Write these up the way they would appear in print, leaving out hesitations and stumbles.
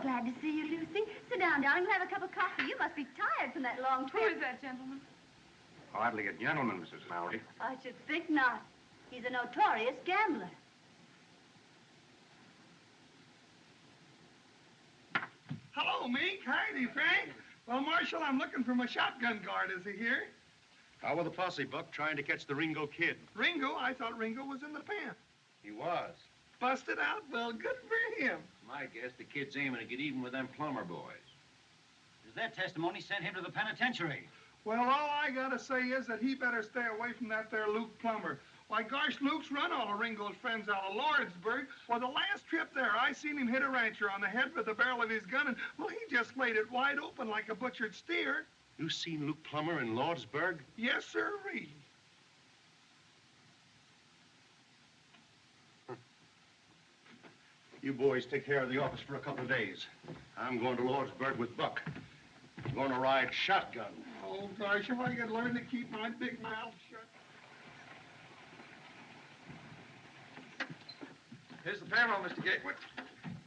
glad to see you, Lucy. Sit down, darling. We'll have a cup of coffee. You must be tired from that long trip. Who is that gentleman? Hardly a gentleman, Mrs. Lowry. I should think not. He's a notorious gambler. Hello, Mink. Heidi, Frank. Well, Marshal, I'm looking for my shotgun guard. Is he here? How were the posse, Buck, trying to catch the Ringo Kid? Ringo? I thought Ringo was in the pen. He was. Busted out? Well, good for him. My guess the kid's aiming to get even with them plumber boys. Does that testimony send him to the penitentiary? Well, all I gotta say is that he better stay away from that there Luke Plumber. Why, gosh, Luke's run all of Ringo's friends out of Lordsburg. Well, the last trip there, I seen him hit a rancher on the head with the barrel of his gun, and, well, he just laid it wide open like a butchered steer. You seen Luke Plummer in Lordsburg? Yes, sirree. You boys take care of the office for a couple of days. I'm going to Lordsburg with Buck. I'm going to ride shotgun. Oh, gosh, if I could learn to keep my big mouth shut. Here's the payroll, Mr. Gatewood.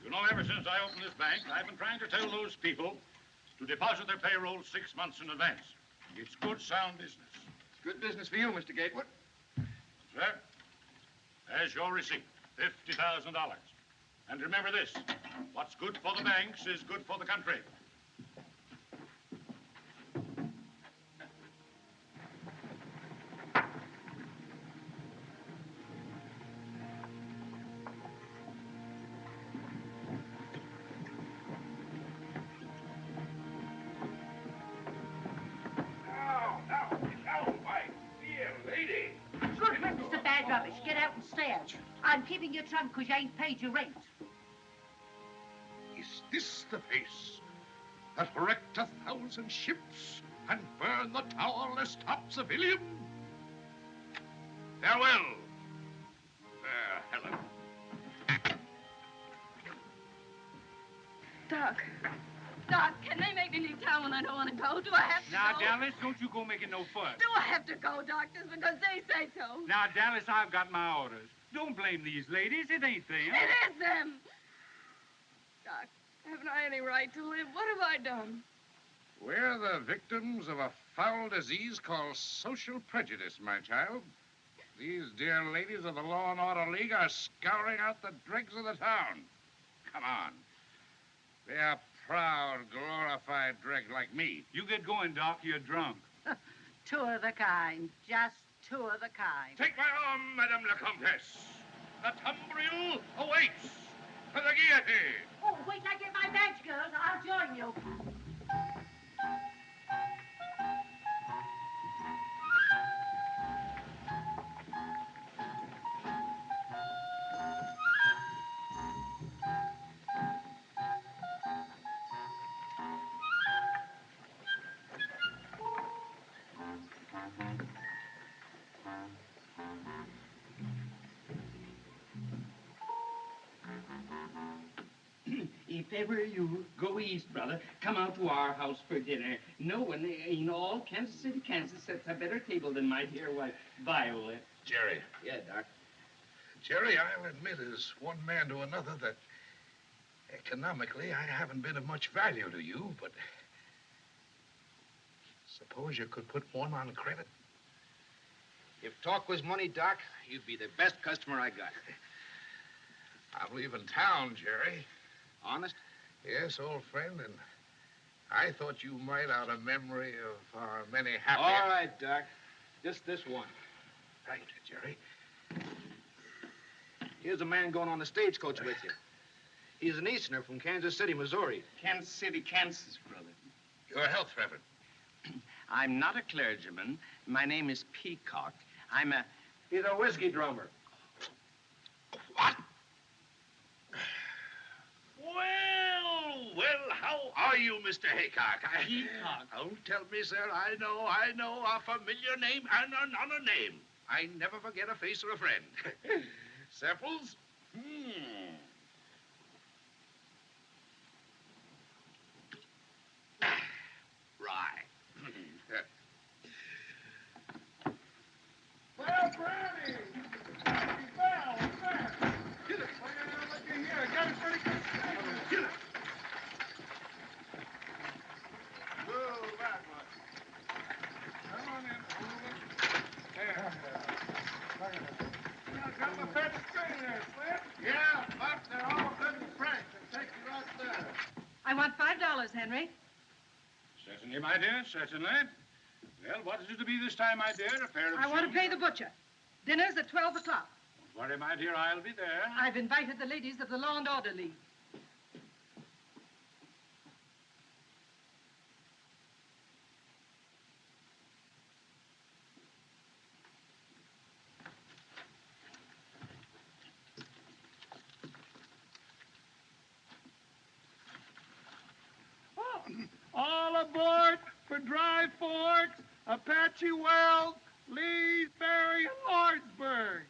You know, ever since I opened this bank, I've been trying to tell those people to deposit their payroll 6 months in advance. It's good, sound business. It's good business for you, Mr. Gatewood. Sir, there's your receipt, $50,000. And remember this, what's good for the banks is good for the country. Get out and stand. I'm keeping your trunk because you ain't paid your rent. Is this the face that wrecked 1,000 ships and burned the towerless top civilian? Farewell, fair Helen. Doc. Doc, can they make me leave town when I don't want to go? Do I have to Now, go? Dallas, don't you go making no fuss. Do I have to go, doctors, because they say so? Now, Dallas, I've got my orders. Don't blame these ladies. It ain't them. It is them. Doc, haven't I any right to live? What have I done? We're the victims of a foul disease called social prejudice, my child. These dear ladies of the Law and Order League are scouring out the dregs of the town. Come on. They are proud, glorified dregs like me. You get going, Doc. You're drunk. Two of the kind. Just two of the kind. Take my arm, Madame la Comtesse. The tumbril awaits for the guillotine. Oh, wait till I get my badge, girls. I'll join you. If ever you go east, brother, come out to our house for dinner. No one in all Kansas City, Kansas sets a better table than my dear wife, Viola. Jerry. Yeah, Doc. Jerry, I'll admit as one man to another that economically I haven't been of much value to you, but suppose you could put one on credit. If talk was money, Doc, you'd be the best customer I got. I'm leaving town, Jerry. Honest? Yes, old friend, and I thought you might, out of memory of our many happy... All right, Doc. Just this one. Right, Jerry. Here's a man going on the stagecoach with you. He's an Easterner from Kansas City, Missouri. Kansas City, Kansas, brother. Your health, Reverend. I'm not a clergyman. My name is Peacock. I'm a... He's a whiskey drummer. What? Well, how are you, Mr. Haycock? Peacock. Don't tell me, sir. I know a familiar name and another name. I never forget a face or a friend. Samples? Right. Well, Granny! Well, what's that? Get it. Look at here. Get it pretty good. Get it. Henry. Certainly, my dear, certainly. Well, what is it to be this time, my dear? A pair of I want to shoes? pay the butcher. Dinner's at 12 o'clock. Don't worry, my dear, I'll be there. I've invited the ladies of the Law and Order League. All aboard for Dry Forks, Apache Wells, Leesbury, and Lordsburg.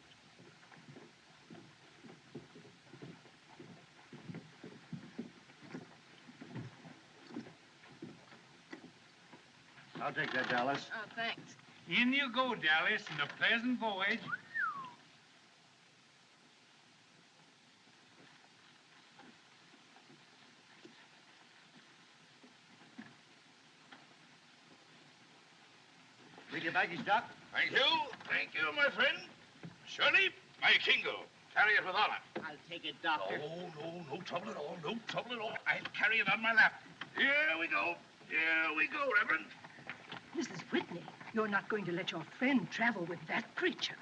I'll take that, Dallas. Oh, thanks. In you go, Dallas, and a pleasant voyage. Take your baggage, Doc. Thank you. Thank you, my friend. Shirley, my Kingo. Carry it with honor. I'll take it, Doctor. No trouble at all. No trouble at all. I'll carry it on my lap. Here we go. Here we go, Reverend. Mrs. Whitney, you're not going to let your friend travel with that creature.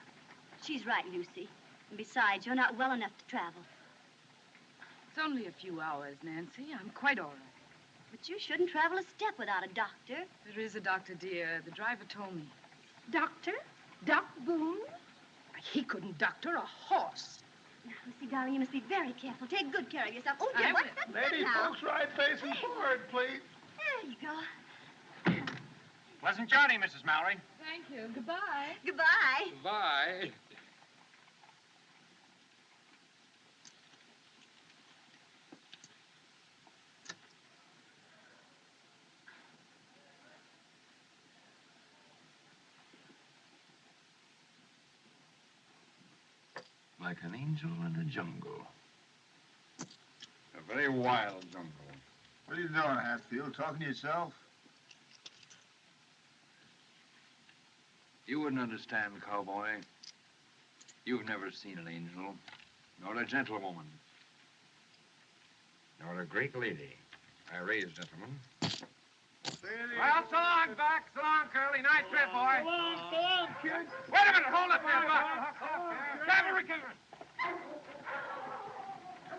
She's right, Lucy. And besides, you're not well enough to travel. It's only a few hours, Nancy. I'm quite all right. But you shouldn't travel a step without a doctor. There is a doctor, dear. The driver told me. Doctor? Doc Boone? He couldn't doctor a horse. Now, Lucy, darling, you must be very careful. Take good care of yourself. Oh, dear, I what's will. that Lady now? folks, right facing forward, please. There you go. Pleasant journey, Mrs. Mallory. Thank you. Goodbye. Goodbye. Bye. Like an angel in a jungle. A very wild jungle. What are you doing, Hatfield? Talking to yourself? You wouldn't understand, cowboy. You've never seen an angel, nor a gentlewoman, nor a great lady. I raised gentlemen. Well, so long, Buck. So long, Curly. Nice trip, boy. So long, kid. Wait a minute. Hold up there, Buck. Cavalry cannon.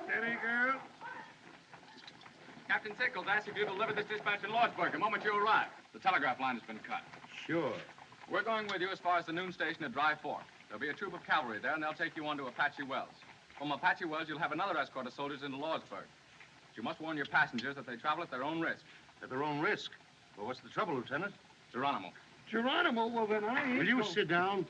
Steady, girl. Captain Sickles asked if you deliver this dispatch in Lordsburg the moment you arrive. The telegraph line has been cut. Sure. We're going with you as far as the noon station at Dry Fork. There'll be a troop of cavalry there, and they'll take you on to Apache Wells. From Apache Wells, you'll have another escort of soldiers into Lordsburg. But you must warn your passengers that they travel at their own risk. At their own risk? Well, what's the trouble, Lieutenant? Geronimo. Geronimo? Well, then I ain't Will you go- sit down?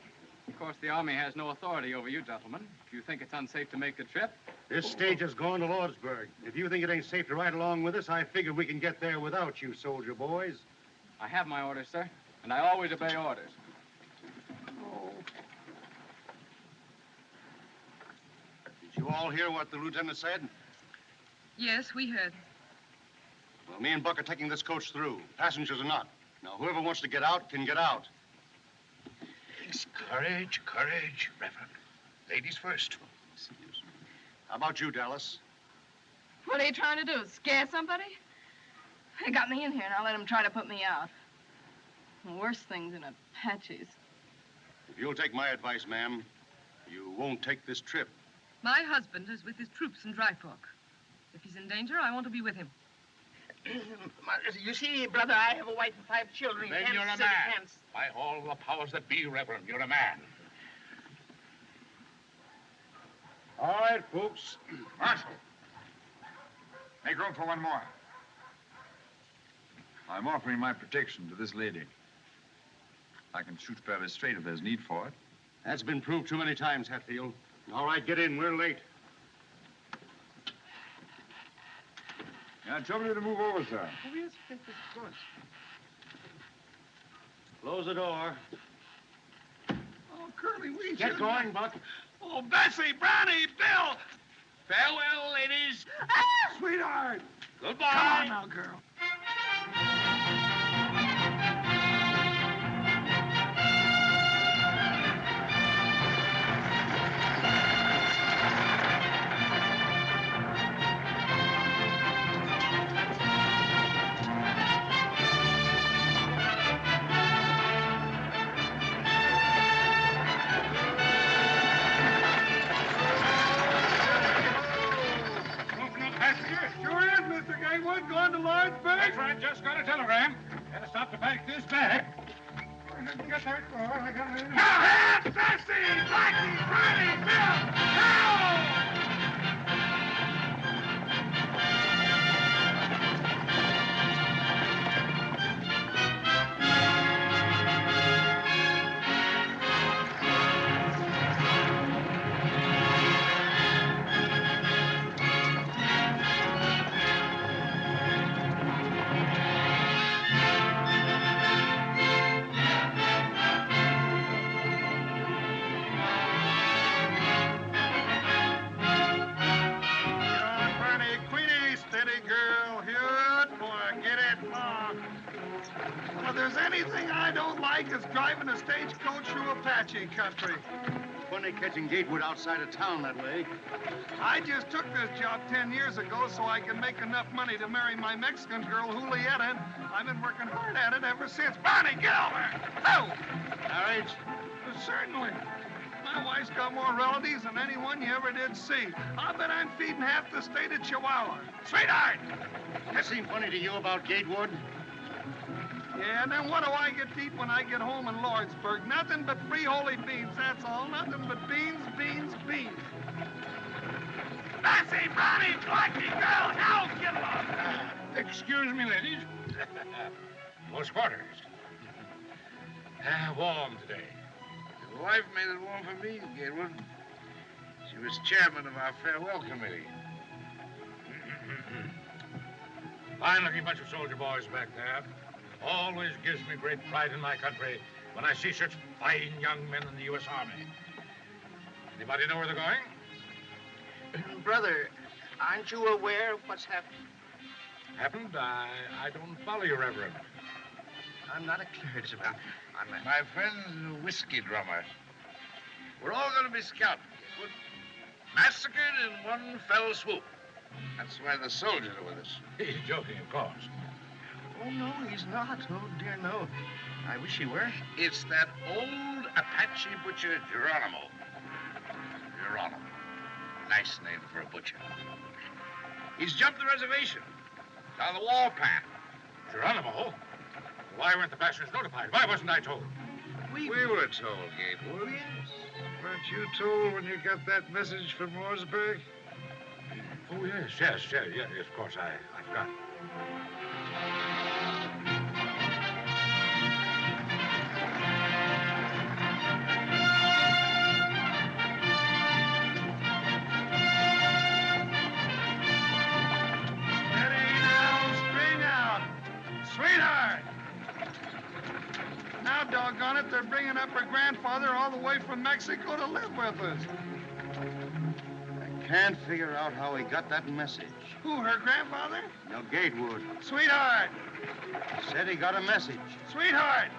Of course, the Army has no authority over you, gentlemen. If you think it's unsafe to make the trip, This stage has gone to Lordsburg. If you think it ain't safe to ride along with us, I figure we can get there without you, soldier boys. I have my orders, sir, and I always obey orders. Did you all hear what the lieutenant said? Yes, we heard. Well, me and Buck are taking this coach through. Passengers are not. Now, whoever wants to get out can get out. Courage, courage, Reverend. Ladies first. How about you, Dallas? What are you trying to do? Scare somebody? They got me in here, and I'll let them try to put me out. Worse things than Apaches. If you'll take my advice, ma'am, you won't take this trip. My husband is with his troops in Dry Fork. If he's in danger, I want to be with him. You see, brother, I have a wife and 5 children. Then Kansas you're a City, man. Kansas. By all the powers that be, Reverend, you're a man. All right, folks. Marshal, make room for one more. I'm offering my protection to this lady. I can shoot fairly straight if there's need for it. That's been proved too many times, Hatfield. All right, get in. We're late. Yeah, trouble you to move over, sir. Oh, yes, of course. Close the door. Oh, Curly, we Get should- going, Buck. Oh, Bessie, Brownie, Bill. Farewell, ladies. Sweetheart. Goodbye. Come on now, girl. That's right, just got a telegram. Gotta stop to pack this bag. Get that car. I got it. Now, Bessie, Blackie, Riley, Bill, now! If there's anything I don't like, it's driving a stagecoach through Apache country. Funny catching Gatewood outside of town that way. I just took this job 10 years ago so I can make enough money to marry my Mexican girl, Julieta, and I've been working hard at it ever since. Barney, get over! Oh! Marriage? Certainly. My wife's got more relatives than anyone you ever did see. I'll bet I'm feeding half the state of Chihuahua. Sweetheart! That seem funny to you about Gatewood? Yeah, and then what do I get to eat when I get home in Lordsburg? Nothing but free holy beans, that's all. Nothing but beans, beans, beans. Bessie, Brownie, Blackie, girl, help! Get along! Excuse me, ladies. Close quarters. Warm today. Your wife made it warm for me, Gatewood. She was chairman of our farewell committee. Fine-looking bunch of soldier boys back there. Always gives me great pride in my country when I see such fine young men in the U.S. Army. Anybody know where they're going? Brother, aren't you aware of what's happened? Happened? I don't follow you, Reverend. I'm not a clergyman. My friend's a whiskey drummer. We're all going to be scalped. Massacred in one fell swoop. That's why the soldiers are with us. He's joking, of course. Oh, no, he's not. Oh, dear, no. I wish he were. It's that old Apache butcher, Geronimo. Geronimo. Nice name for a butcher. He's jumped the reservation. Down the warpath. Geronimo? Why weren't the passengers notified? Why wasn't I told? We were told, Gatewood. Yes. Weren't you told when you got that message from Lordsburg? Oh, yes, of course, I forgot. Sweetheart! Now, doggone it, they're bringing up her grandfather all the way from Mexico to live with us. I can't figure out how he got that message. Who, her grandfather? No, Gatewood. Sweetheart! Said he got a message. Sweetheart!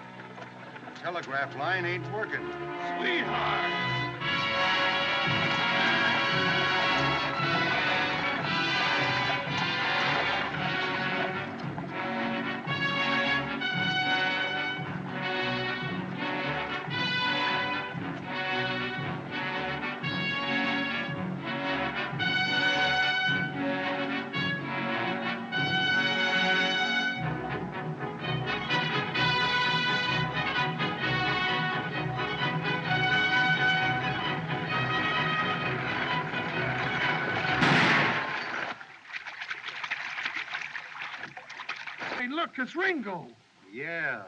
The telegraph line ain't working. Sweetheart! Hey, look, it's Ringo. Yeah.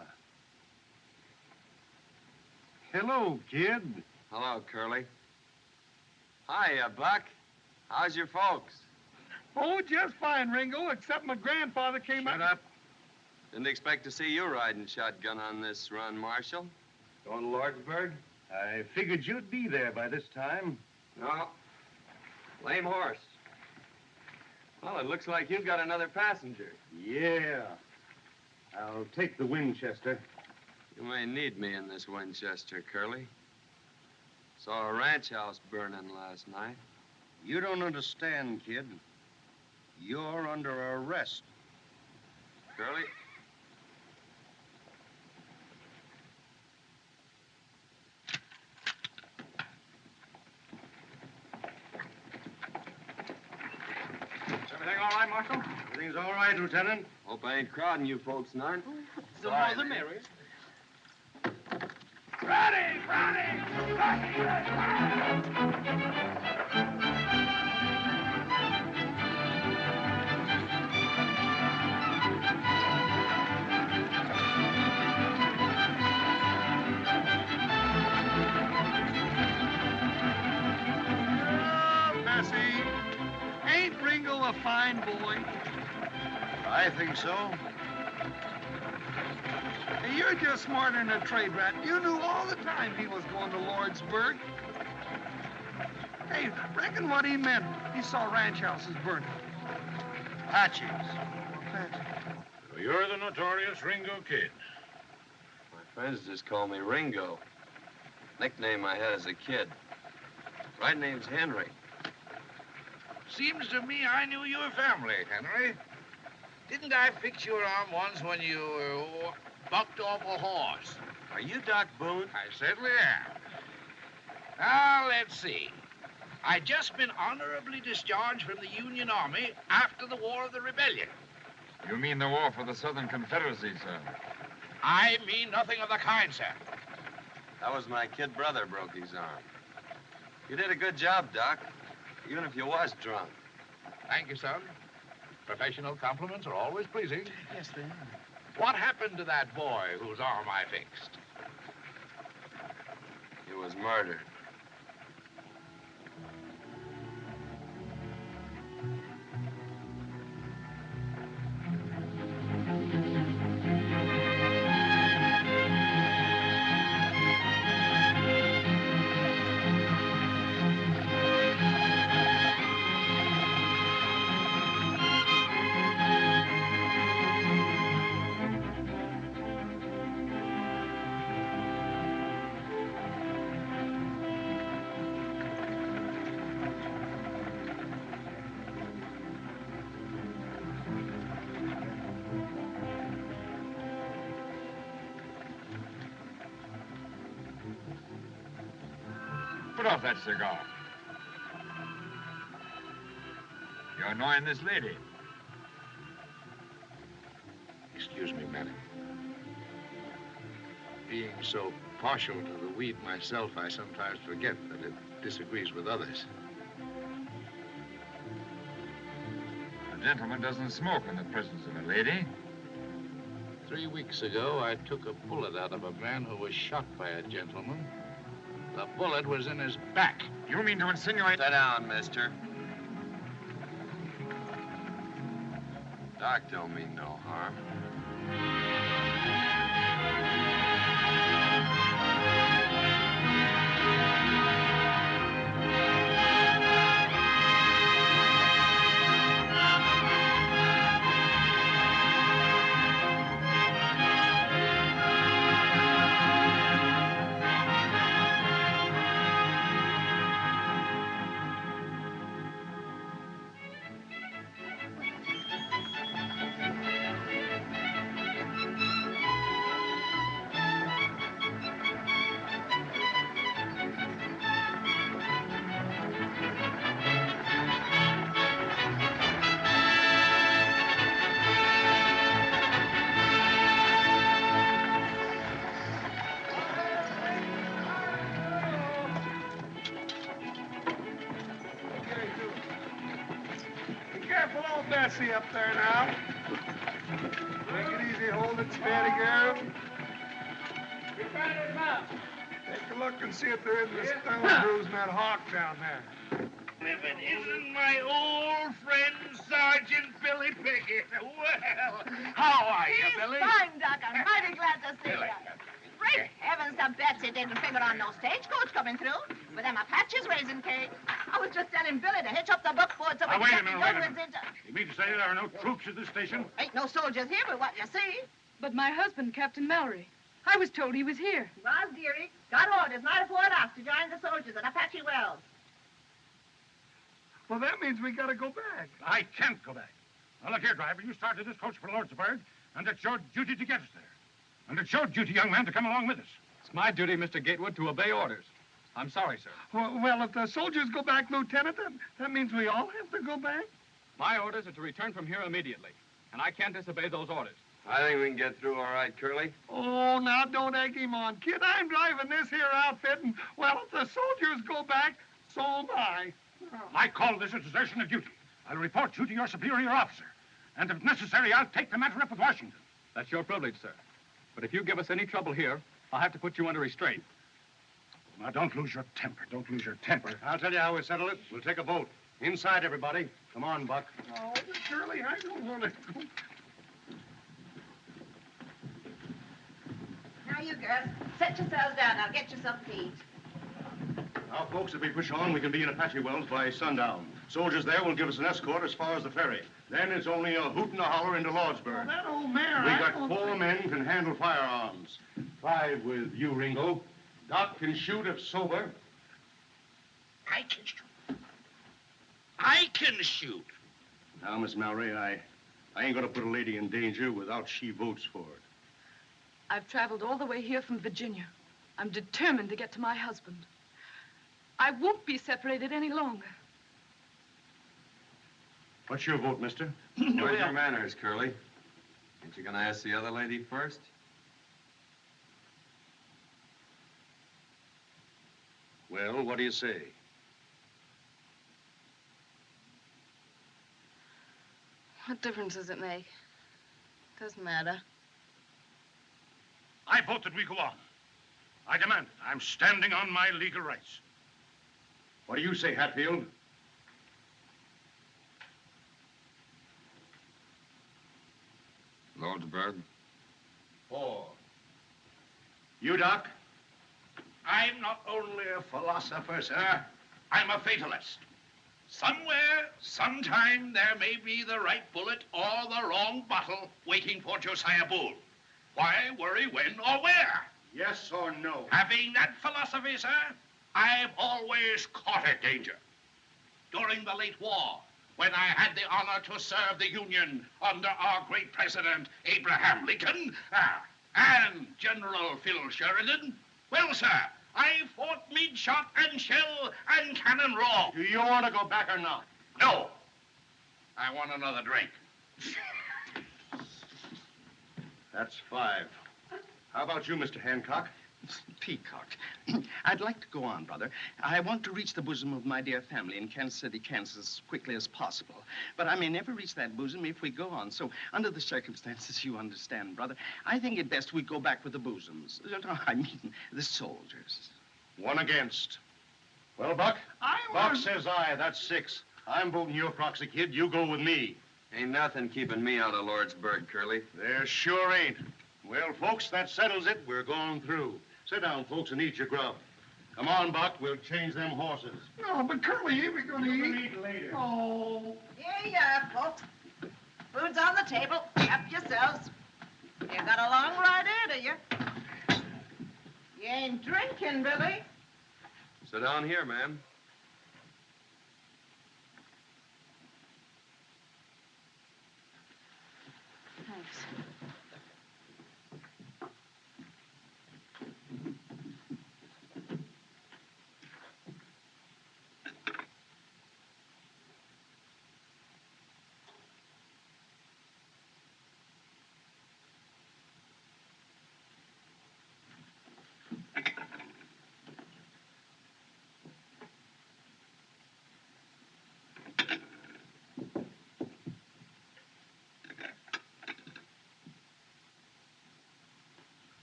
Hello, kid. Hello, Curly. Hiya, Buck. How's your folks? Oh, just fine, Ringo, except my grandfather came Shut up. Didn't expect to see you riding shotgun on this run, Marshal. Going to Lordsburg? I figured you'd be there by this time. No. Lame horse. Well, it looks like you've got another passenger. Yeah. I'll take the Winchester. You may need me in this Winchester, Curly. Saw a ranch house burning last night. You don't understand, kid. You're under arrest. Curly? Is everything all right, Marshal? Everything's all right, Lieutenant. Hope I ain't crowding you folks, Nart. The more the merrier. Ready! Bessie, ain't Ringo a fine boy? I think so. Hey, you're just smarter than a trade rat. You knew all the time he was going to Lordsburg. Hey, reckon what he meant. He saw ranch houses burning. Apaches. So you're the notorious Ringo Kid. My friends just call me Ringo. Nickname I had as a kid. Right name's Henry. Seems to me I knew your family, Henry. Didn't I fix your arm once when you bucked off a horse? Are you Doc Boone? I certainly am. Now, let's see. I just been honorably discharged from the Union Army after the War of the Rebellion. You mean the war for the Southern Confederacy, sir? I mean nothing of the kind, sir. That was my kid brother broke his arm. You did a good job, Doc, even if you was drunk. Thank you, son. Professional compliments are always pleasing. Yes, they are. What happened to that boy whose arm I fixed? He was murdered. Put off that cigar. You're annoying this lady. Excuse me, madam. Being so partial to the weed myself, I sometimes forget that it disagrees with others. A gentleman doesn't smoke in the presence of a lady. 3 weeks ago, I took a bullet out of a man who was shot by a gentleman. The bullet was in his back. You mean to insinuate... Sit down, mister. Doc don't mean no harm. Bessie up there now. Take it easy, hold it steady, girl. Take a look and see if there isn't a stone bruise in that hawk down there. If it isn't my old friend, Sergeant Billy Pickett. Well, how are you, Billy? Fine, Doc. I'm mighty glad to see you. Great heavens, the Betsy didn't figure on no stagecoach coming through. With them Apaches raising cake. I was just telling Billy to hitch up the buckboard so we Now, wait a can minute, get wait a the minute. You mean to say there are no troops at this station? Ain't no soldiers here but what you see. But my husband, Captain Mallory, I was told he was here. Was, dearie. Got orders night before off to join the soldiers at Apache Wells. Well, that means we gotta go back. I can't go back. Now, look here, driver. You started this coach for Lordsburg, and it's your duty to get us there. And it's your duty, young man, to come along with us. It's my duty, Mr. Gatewood, to obey orders. I'm sorry, sir. Well, if the soldiers go back, Lieutenant, that means we all have to go back? My orders are to return from here immediately, and I can't disobey those orders. I think we can get through all right, Curly. Oh, now don't egg him on, kid. I'm driving this here outfit, and, well, if the soldiers go back, so am I. I call this a desertion of duty. I'll report you to your superior officer. And if necessary, I'll take the matter up with Washington. That's your privilege, sir. But if you give us any trouble here, I'll have to put you under restraint. Now, don't lose your temper. Don't lose your temper. I'll tell you how we settle it. We'll take a vote. Inside, everybody. Come on, Buck. Oh, Curly, I don't want to go. Now, you girls, set yourselves down. I'll get you some to eat. Now, folks, if we push on, we can be in Apache Wells by sundown. Soldiers there will give us an escort as far as the ferry. Then it's only a hoot and a holler into Lordsburg. Oh, that old mare, We got 4 men can handle firearms. 5 with you, Ringo. Doc can shoot if sober. I can shoot. I can shoot. Now, Miss Mallory, I ain't gonna put a lady in danger without she votes for it. I've traveled all the way here from Virginia. I'm determined to get to my husband. I won't be separated any longer. What's your vote, mister? Where's your manners, Curly? Ain't you gonna ask the other lady first? Well, what do you say? What difference does it make? Doesn't matter. I vote that we go on. I demand it. I'm standing on my legal rights. What do you say, Hatfield? Lordsburg. 4. You, Doc? I'm not only a philosopher, sir. I'm a fatalist. Somewhere, sometime, there may be the right bullet or the wrong bottle waiting for Josiah Boole. Why worry when or where? Yes or no? Having that philosophy, sir, I've always courted danger. During the late war, when I had the honor to serve the Union under our great president, Abraham Lincoln, and General Phil Sheridan, well, sir, I fought mid shot and shell and cannon raw. Do you want to go back or not? No. I want another drink. That's 5. How about you, Mr. Hancock? Peacock. I'd like to go on, brother. I want to reach the bosom of my dear family in Kansas City, Kansas, as quickly as possible. But I may never reach that bosom if we go on. So, under the circumstances, you understand, brother, I think it best we go back with the bosoms. I mean, the soldiers. 1 against. Well, Buck? Buck says aye. That's 6. I'm voting your proxy, kid. You go with me. Ain't nothing keeping me out of Lordsburg, Curly. There sure ain't. Well, folks, that settles it. We're going through. Sit down, folks, and eat your grub. Come on, Buck. We'll change them horses. No, but Curly, ain't we going to eat? Eat later. Oh. Here you are, folks. Food's on the table. Help yourselves. You got a long ride ahead of you. You ain't drinking, Billy. Sit down here, ma'am. Thanks.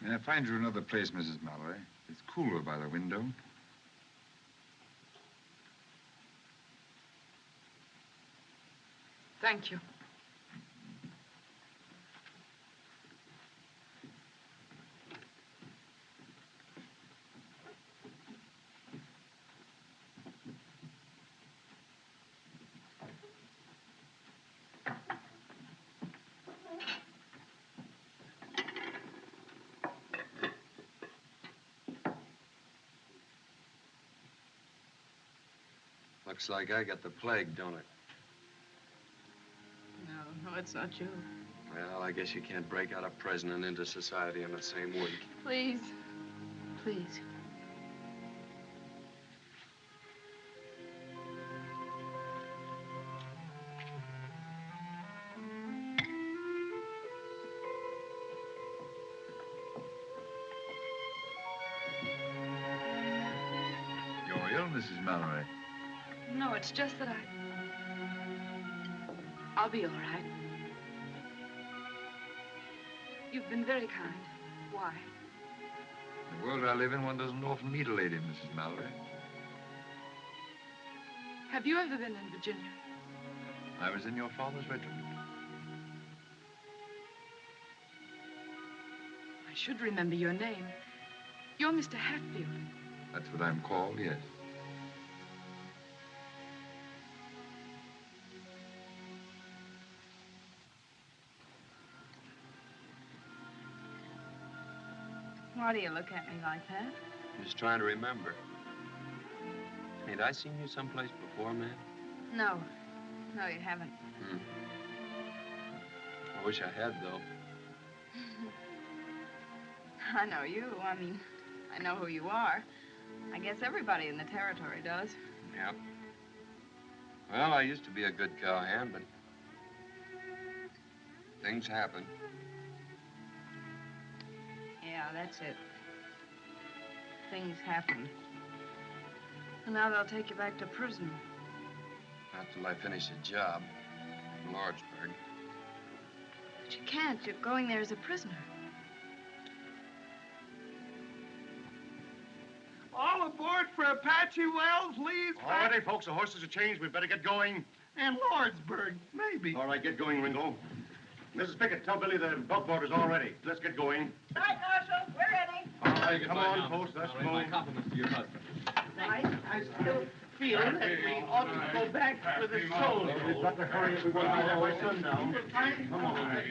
May I find you another place, Mrs. Mallory? It's cooler by the window. Thank you. Looks like I got the plague, don't it? No, it's not you. Well, I guess you can't break out of prison and into society in the same week. Please. Please. Mrs. Mallory? No, it's just that I'll be all right. You've been very kind. Why? In the world I live in, one doesn't often meet a lady, Mrs. Mallory. Have you ever been in Virginia? I was in your father's regiment. I should remember your name. You're Mr. Hatfield. That's what I'm called, yes. Why do you look at me like that? Just trying to remember. Ain't I seen you someplace before, man? No. No, you haven't. I wish I had, though. I know you. I mean, I know who you are. I guess everybody in the territory does. Yeah. Well, I used to be a good cowhand, but things happen. Yeah, that's it. Things happen. And now they'll take you back to prison. Not till I finish the job in Lordsburg. But you can't. You're going there as a prisoner. All aboard for Apache Wells, Lee's. All righty, folks. The horses are changed. We better get going. And Lordsburg, maybe. All right, get going, Ringo. Mrs. Pickett, tell Billy the buckboard is all ready. Let's get going. Right, Marshal. We're ready. All right, come on, folks. Let's go. My compliments to your husband. I still feel that we ought to go back for the soul. We've got to hurry if we want to be there by sundown. Come on.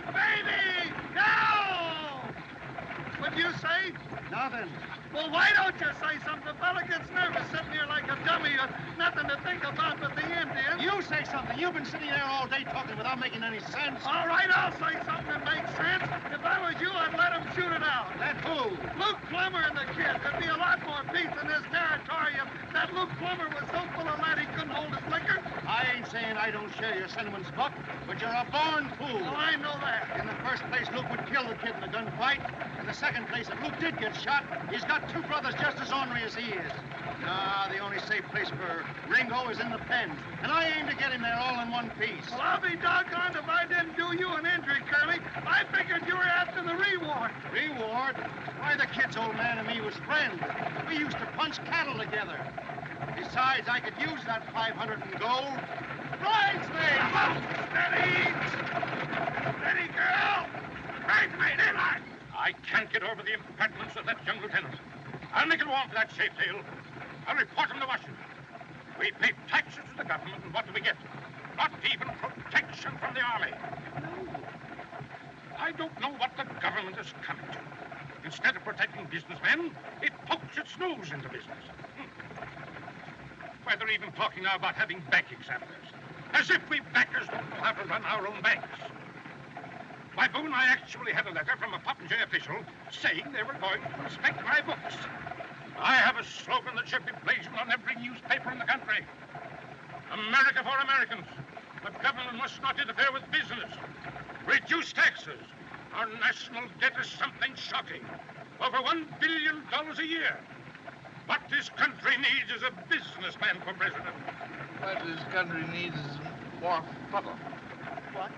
Baby! No! What'd you say? Nothing. Well, why don't you say something? The fella gets nervous sitting here like a dummy. Nothing to think about but the Indians. You say something. You've been sitting there all day talking without making any sense. All right, I'll say something that makes sense. If I was you, I'd let him shoot it out. Let who? Luke Plummer and the kid. There'd be a lot more peace in this territory if that Luke Plummer was so full of lead he couldn't hold his liquor. I ain't saying I don't share your sentiments, Buck, but you're a born fool. Oh, I know that. In the first place, Luke would kill the kid in a gunfight. In the second place, if Luke did get shot, he's got two brothers just as ornery as he is. Nah, the only safe place for Ringo is in the pen. And I aim to get him there all in one piece. Well, I'll be doggone if I didn't do you an injury, Curly. I figured you were after the reward. Reward? Why, the kid's old man and me was friends. We used to punch cattle together. Besides, I could use that 500 in gold. Bridesmaid! Steady! Steady, girl! Bridesmaid, ain't I? I can't get over the impertinence of that young lieutenant. I'll make it warm for that safe tail. I'll report him to Washington. We pay taxes to the government, and what do we get? Not even protection from the army. I don't know what the government is coming to. Instead of protecting businessmen, it pokes its nose into business. Why, they're even talking now about having bank examiners. As if we bankers don't know how to run our own banks. By Boone, I actually had a letter from a Popinjay official saying they were going to inspect my books. I have a slogan that should be blazoned on every newspaper in the country. America for Americans. The government must not interfere with business. Reduce taxes. Our national debt is something shocking. Over $1 billion a year. What this country needs is a businessman for president. What this country needs is more fuddle. What?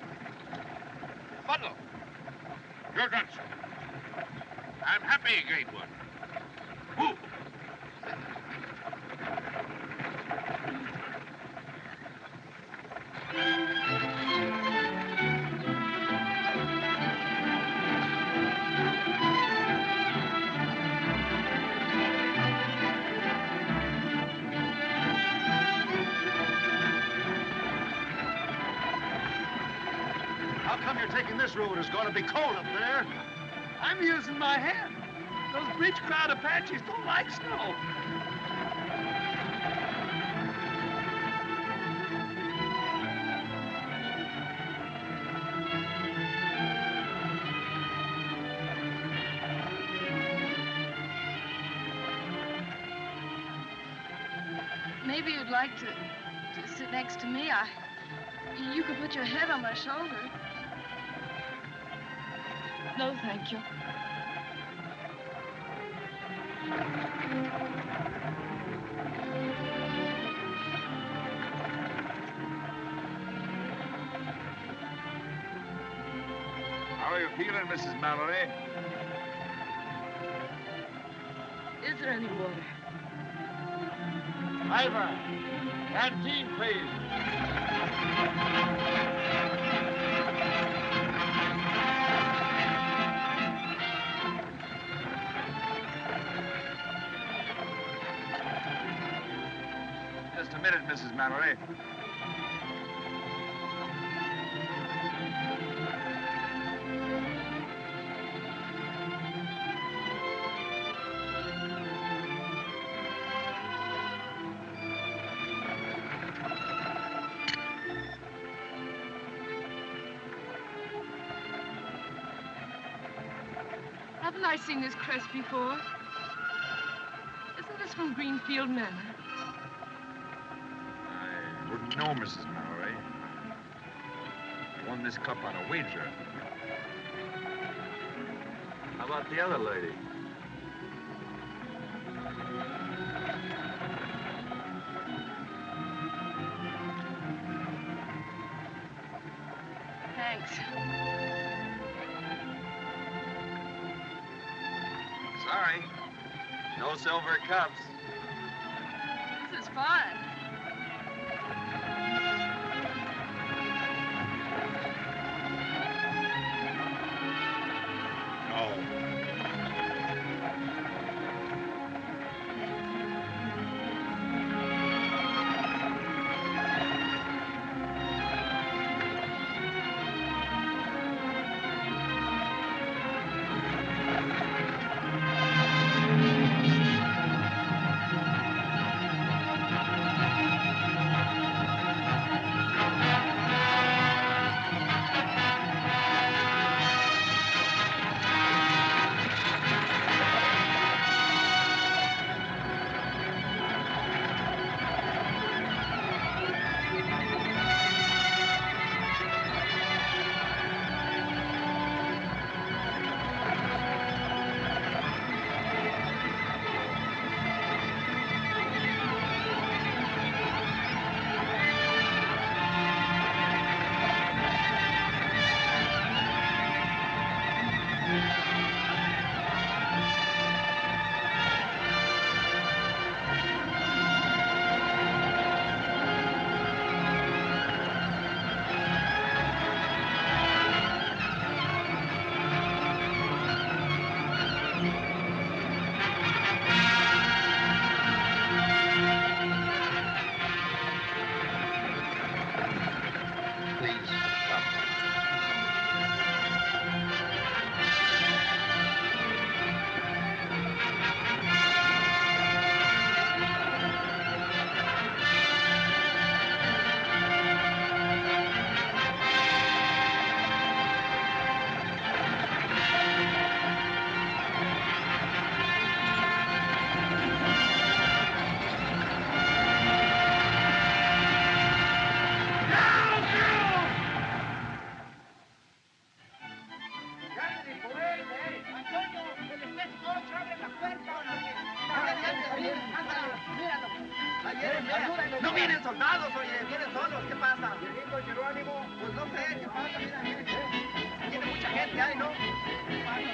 Fuddle. You're done, sir. I'm happy, great one. Who? How come you're taking this road? It's going to be cold up there. I'm using my hand. Those bleach crowd Apaches don't like snow. Maybe you'd like to sit next to me. You could put your head on my shoulder. No, thank you. How are you feeling, Mrs. Mallory? Is there any water? Ivor, canteen, please. Just a minute, Mrs. Mallory. Haven't I seen this crest before? Isn't this from Greenfield Manor? I wouldn't know, Mrs. Mallory. I won this cup on a wager. How about the other lady? Thanks. Sorry. No silver cups. This is fun. vienen soldados, oye, vienen solos, ¿qué pasa? Ringo, Geronimo, pues no sé, ¿qué pasa? Mira, mira, tiene mucha gente ahí, ¿no? ¿Qué pasa? Mira,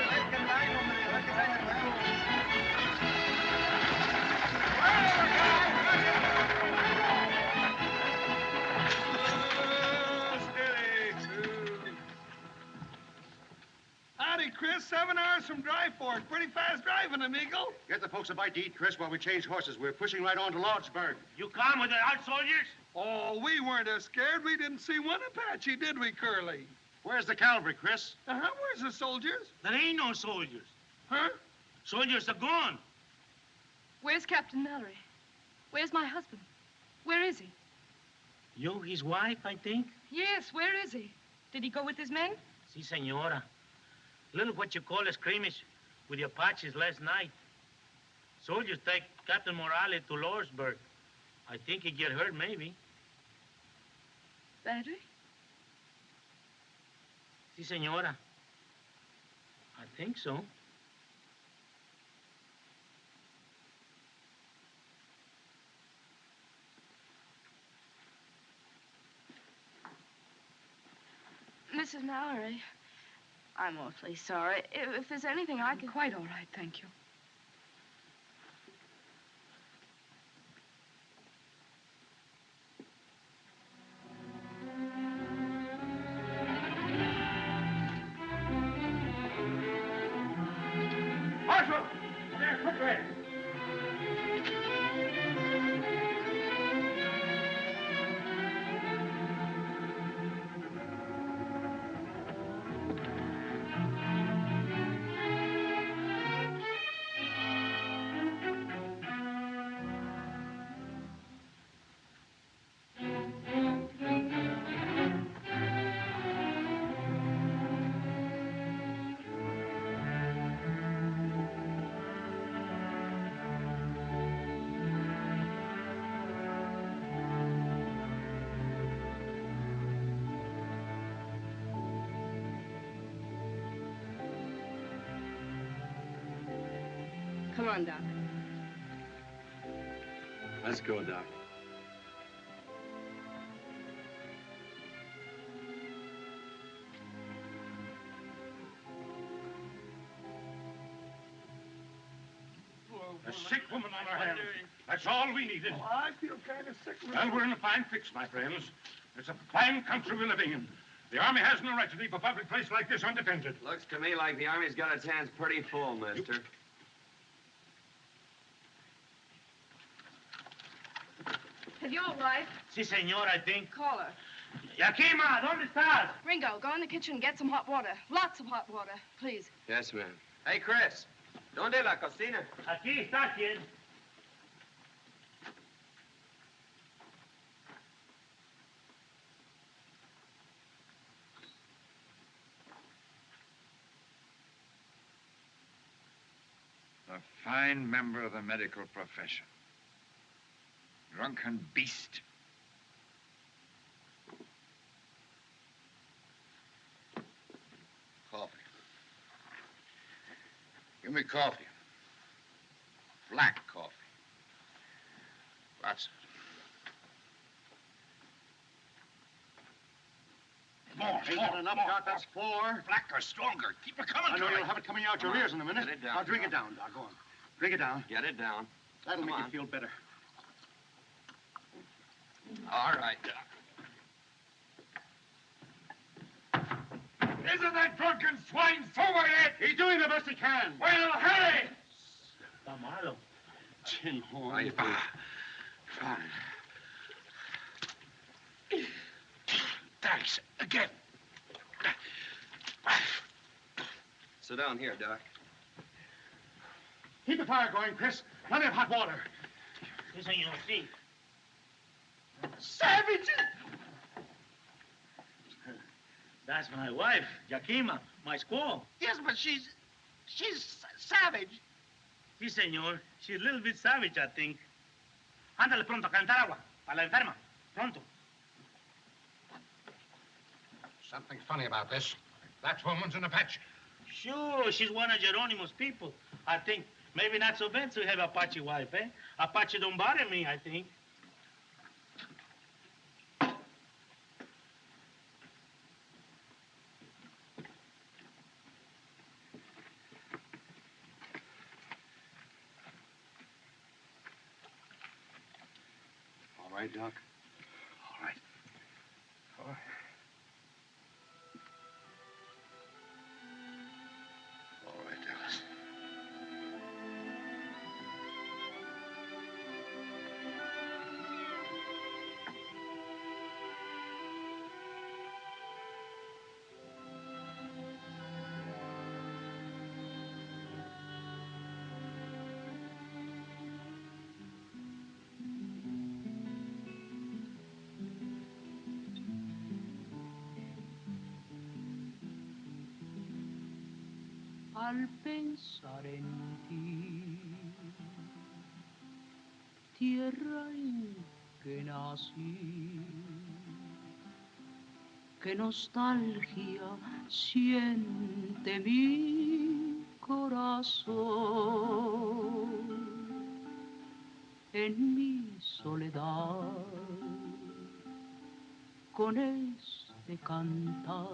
a ver qué traen, hombre, a ver qué traen de nuevo. Howdy, Chris. 7 hours from Dry Fork. Pretty fast driving, amigo. Get the folks a bite to eat, Chris, while we change horses. We're pushing right on to Lordsburg. You come with the out soldiers? Oh, we weren't as scared. We didn't see one Apache, did we, Curly? Where's the cavalry, Chris? Where's the soldiers? There ain't no soldiers. Huh? Soldiers are gone. Where's Captain Mallory? Where's my husband? Where is he? You, his wife, I think? Yes, where is he? Did he go with his men? Si, senora. Little what you call a skirmish with the Apaches last night. Soldiers take Captain Morales to Lordsburg. I think he get hurt, maybe. Badly? Si, senora. I think so. Mrs. Mallory, I'm awfully sorry. If there's anything I can... Quite all right, thank you. Marshal! There, quickly! Come on, Doc. Let's go, Doc. A sick woman on her hands. That's all we needed. Oh, I feel kind of sick. Well, we're in a fine fix, my friends. It's a fine country we're living in. The Army has no right to leave a public place like this undefended. Looks to me like the Army's got its hands pretty full, mister. Have your wife? Si, senor, I think. Call her. Yakima, ¿dónde estás? Ringo, go in the kitchen and get some hot water. Lots of hot water, please. Yes, ma'am. Hey, Chris. ¿Dónde la cocina? Aquí está, kid. A fine member of the medical profession. Drunken beast. Coffee. Give me coffee. Black coffee. Lots of it. More. Ain't enough, Doc. That's 4. Blacker, stronger. Keep it coming. I know you'll have it coming out your ears in a minute. Get it down. Now drink it down, Doc. Go on. Drink it down. Get it down. That'll Come make on. you feel better. All right, Doc. Isn't that drunken swine sober yet? He's doing the best he can. Well, hurry! Está malo. Tin horn. How you feel? Fine. Thanks. Again. Sit down here, Doc. Keep the fire going, Chris. Plenty of hot water. Si, senor, si. Savages! That's my wife, Yakima, my squaw. Yes, but she's savage. Si, senor. She's a little bit savage, I think. Ándale pronto, calentar agua. Para la enferma. Pronto. Something funny about this. That woman's an Apache. Sure, she's one of Geronimo's people. I think Maybe not so bad to have Apache wife, eh? Apache don't bother me, I think. All right, Doc? All right. All right. All right, Dallas. Al pensar en ti, tierra en que nací, qué nostalgia siente mi corazón en mi soledad con este cantar.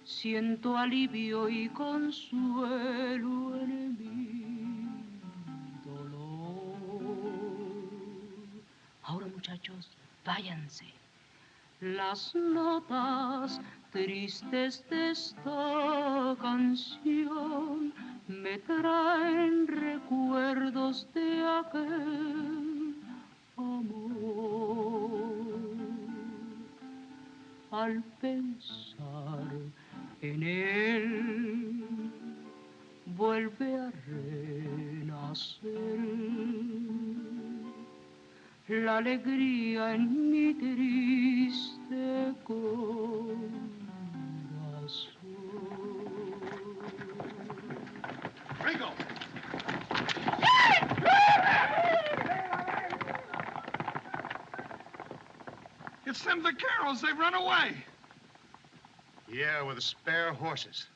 Siento alivio y consuelo en mi dolor. Ahora, muchachos, váyanse. Las notas tristes de esta canción me traen recuerdos de aquel amor. Al pensar en él, vuelve a renacer la alegría en mi triste corazón. Ringo! It's them vaqueros. They've run away. Yeah, with the spare horses.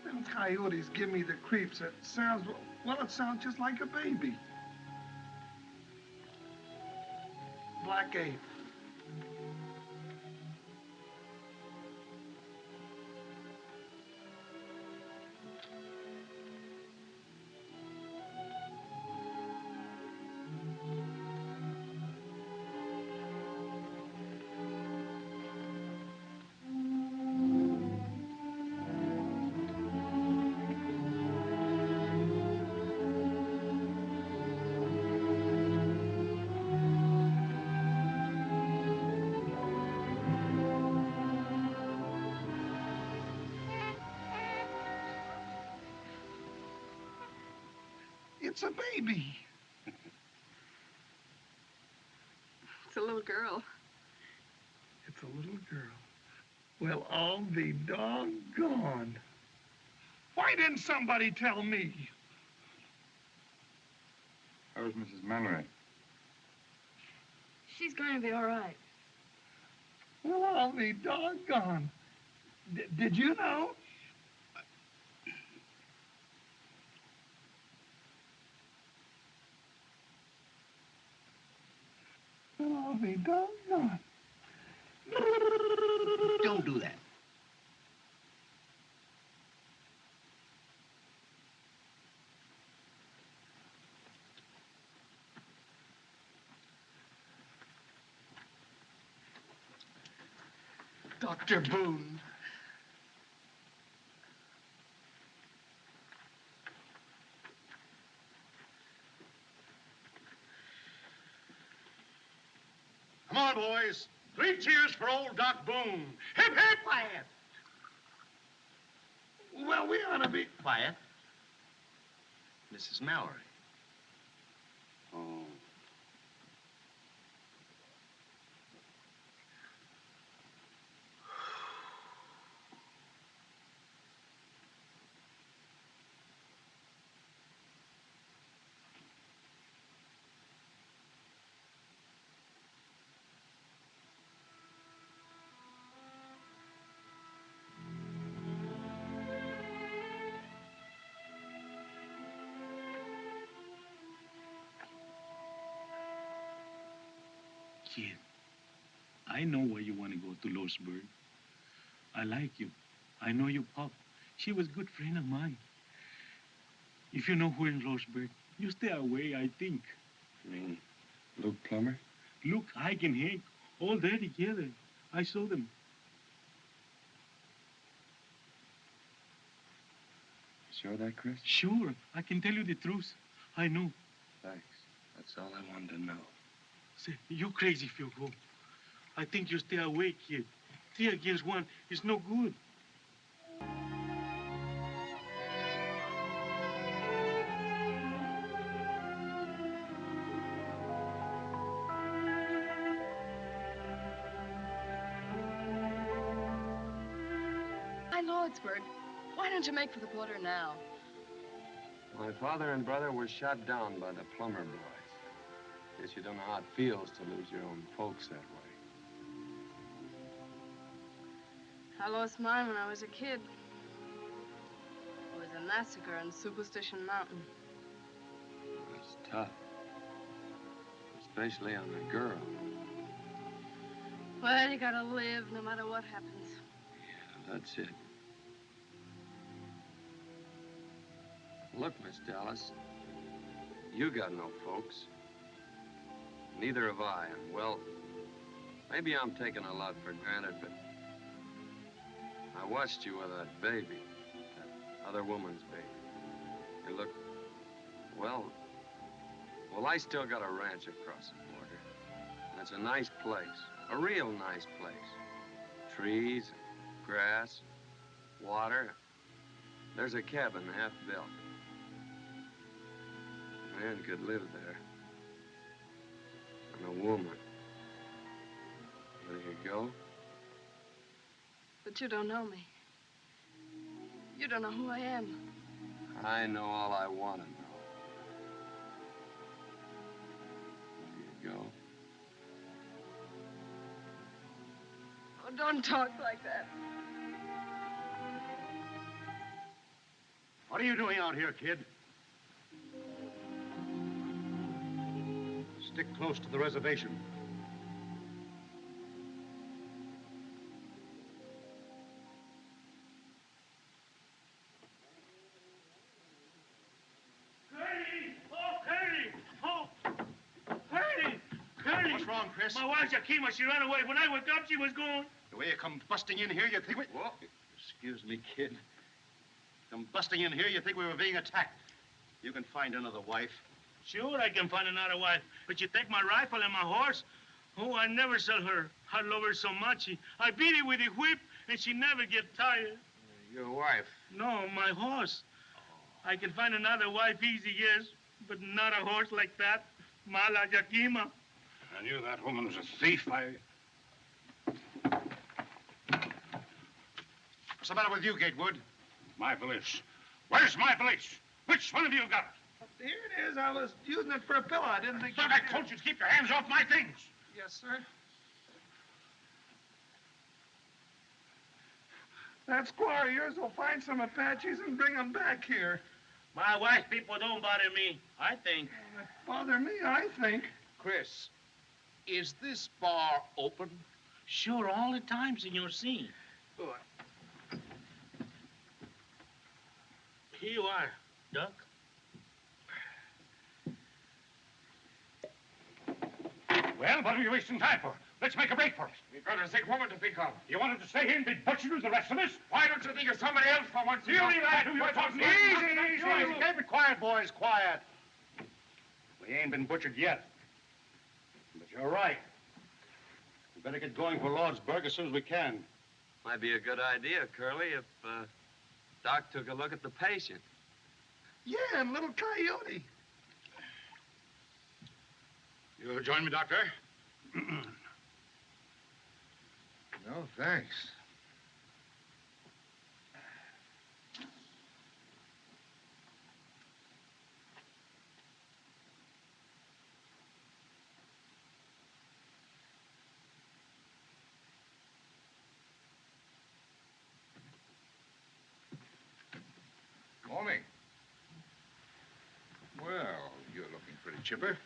Them coyotes give me the creeps. It sounds, well, it sounds just like a baby. Black ape. It's a baby. It's a little girl. It's a little girl. Well, I'll be doggone. Why didn't somebody tell me? How is Mrs. Mallory? She's going to be all right. Well, I'll be doggone. Did you know? Well, I'll be doggone. Don't do that. Dr. Boone. Come on, boys. 3 cheers for old Doc Boone. Hip, hip! Quiet. Well, we ought to be... Quiet. Mrs. Mallory. Kid, I know why you want to go to Losburg. I like you. I know your pop. She was a good friend of mine. If you know who in Losburg, you stay away, I think. You mean Luke Plummer? Look, Ike and Hank, all there together. I saw them. Sure of that, Chris? Sure, I can tell you the truth. I know. Thanks. That's all I wanted to know. Say, you're crazy if you go. I think you stay away, kid. 3 against 1 is no good. Hi, Lordsburg. Why don't you make for the border now? My father and brother were shot down by the Plummer boys. Guess you don't know how it feels to lose your own folks that way. I lost mine when I was a kid. It was a massacre on Superstition Mountain. It's tough. Especially on a girl. Well, you gotta live no matter what happens. Yeah, that's it. Look, Miss Dallas, you got no folks. Neither have I, and well, maybe I'm taking a lot for granted, but I watched you with that baby, that other woman's baby. You look, well, I still got a ranch across the border, and it's a nice place, a real nice place. Trees, grass, water. There's a cabin half built. A man could live there. And a woman. There you go. But you don't know me. You don't know who I am. I know all I want to know. There you go. Oh, don't talk like that. What are you doing out here, kid? Stick close to the reservation. Curly! Oh, Curly! Oh! Curly! Curly! What's wrong, Chris? My wife, Yakima, she ran away. When I woke up, she was gone. The way you come busting in here, you think we... Whoa. Excuse me, kid. Come busting in here, you think we were being attacked. You can find another wife. Sure, I can find another wife. But you take my rifle and my horse? Oh, I never sell her. I love her so much. I beat her with a whip, and she never get tired. Your wife? No, my horse. I can find another wife easy, yes, but not a horse like that. Mala Yakima. I knew that woman was a thief. What's the matter with you, Gatewood? My valise. Where's my valise? Which one of you got it? Here it is. I was using it for a pillow. I didn't think... But I told you to keep your hands off my things. Yes, sir. That squaw of yours will find some Apaches and bring them back here. My wife people don't bother me, I think. Bother me, I think. Chris, is this bar open? Sure, all the time, Senor C. Good. Here you are, Duck. Well, what are you wasting time for? Let's make a break for it. We've got a sick woman to pick up. You wanted to stay here and be butchered with the rest of us? Why don't you think of somebody else for once? You leave that who you're talking to. Easy. Keep it quiet, boys, quiet. We ain't been butchered yet. But you're right. We better get going for Lordsburg as soon as we can. Might be a good idea, Curly, if Doc took a look at the patient. Yeah, and little Coyote. You'll join me, Doctor? No, thanks. Morning. Well, you're looking pretty chipper.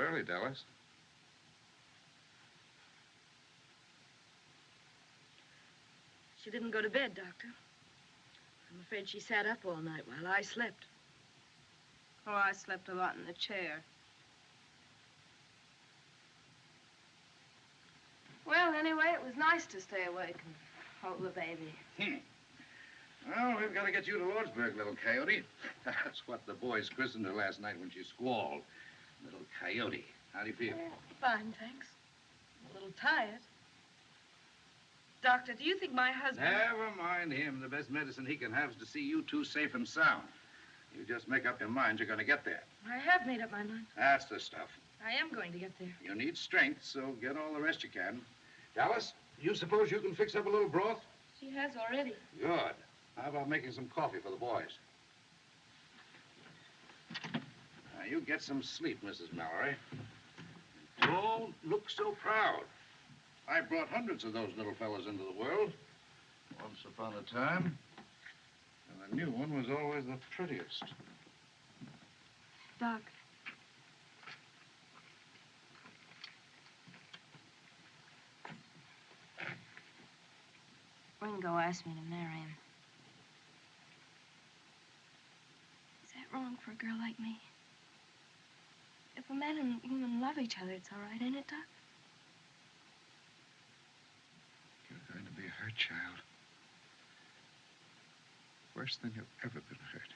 early, Dallas. She didn't go to bed, Doctor. I'm afraid she sat up all night while I slept. Oh, I slept a lot in the chair. Well, anyway, it was nice to stay awake and hold the baby. Well, we've got to get you to Lordsburg, little coyote. That's what the boys christened her last night when she squalled. Little coyote. How do you feel? Fine, thanks. A little tired. Doctor, do you think my husband... Never mind him. The best medicine he can have is to see you two safe and sound. You just make up your mind you're going to get there. I have made up my mind. That's the stuff. I am going to get there. You need strength, so get all the rest you can. Dallas, you suppose you can fix up a little broth? She has already. Good. How about making some coffee for the boys? Now, you get some sleep, Mrs. Mallory. Don't look so proud. I brought hundreds of those little fellas into the world. Once upon a time. And the new one was always the prettiest. Doc. Ringo asked me to marry him. Is that wrong for a girl like me? If a man and woman love each other, it's all right, ain't it, Doc? You're going to be hurt, child. Worse than you've ever been hurt.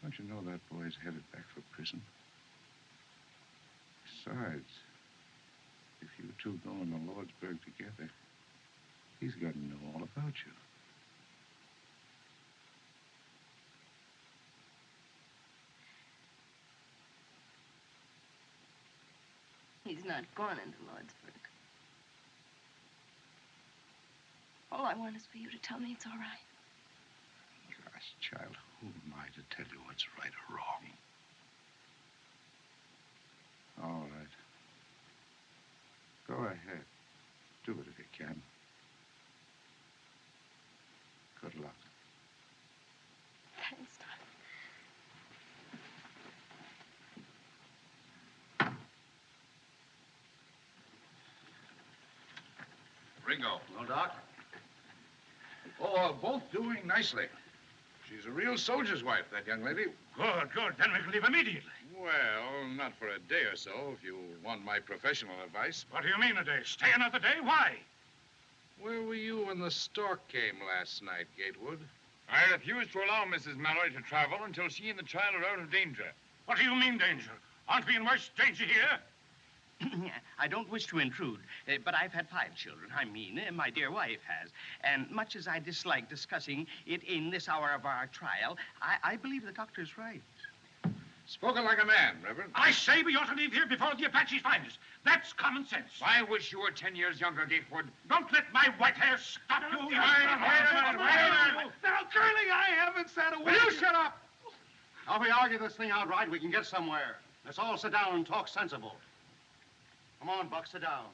Don't you know that boy's headed back for prison? Besides, if you two go into Lordsburg together, he's got to know all about you. He's not going into Lordsburg. All I want is for you to tell me it's all right. Gosh, child, who am I to tell you what's right or wrong? All right. Go ahead. Do it if you can. Good luck. Thanks, Doc. Ringo. Well, Doc? Oh, both doing nicely. She's a real soldier's wife, that young lady. Good, good. Then we can leave immediately. Well, not for a day or so, if you want my professional advice. What do you mean a day? Stay another day? Why? Where were you when the stork came last night, Gatewood? I refuse to allow Mrs. Mallory to travel until she and the child are out of danger. What do you mean, danger? Aren't we in worse danger here? I don't wish to intrude, but I've had 5 children. I mean, my dear wife has. And much as I dislike discussing it in this hour of our trial, I believe the doctor's right. Spoken like a man, Reverend. I say we ought to leave here before the Apaches find us. That's common sense. I wish you were 10 years younger, Gatewood. Don't let my white hair stop you. Now, Curly, I haven't said a word. Will you shut up? Now, if we argue this thing outright, we can get somewhere. Let's all sit down and talk sensible. Come on, Buck, sit down.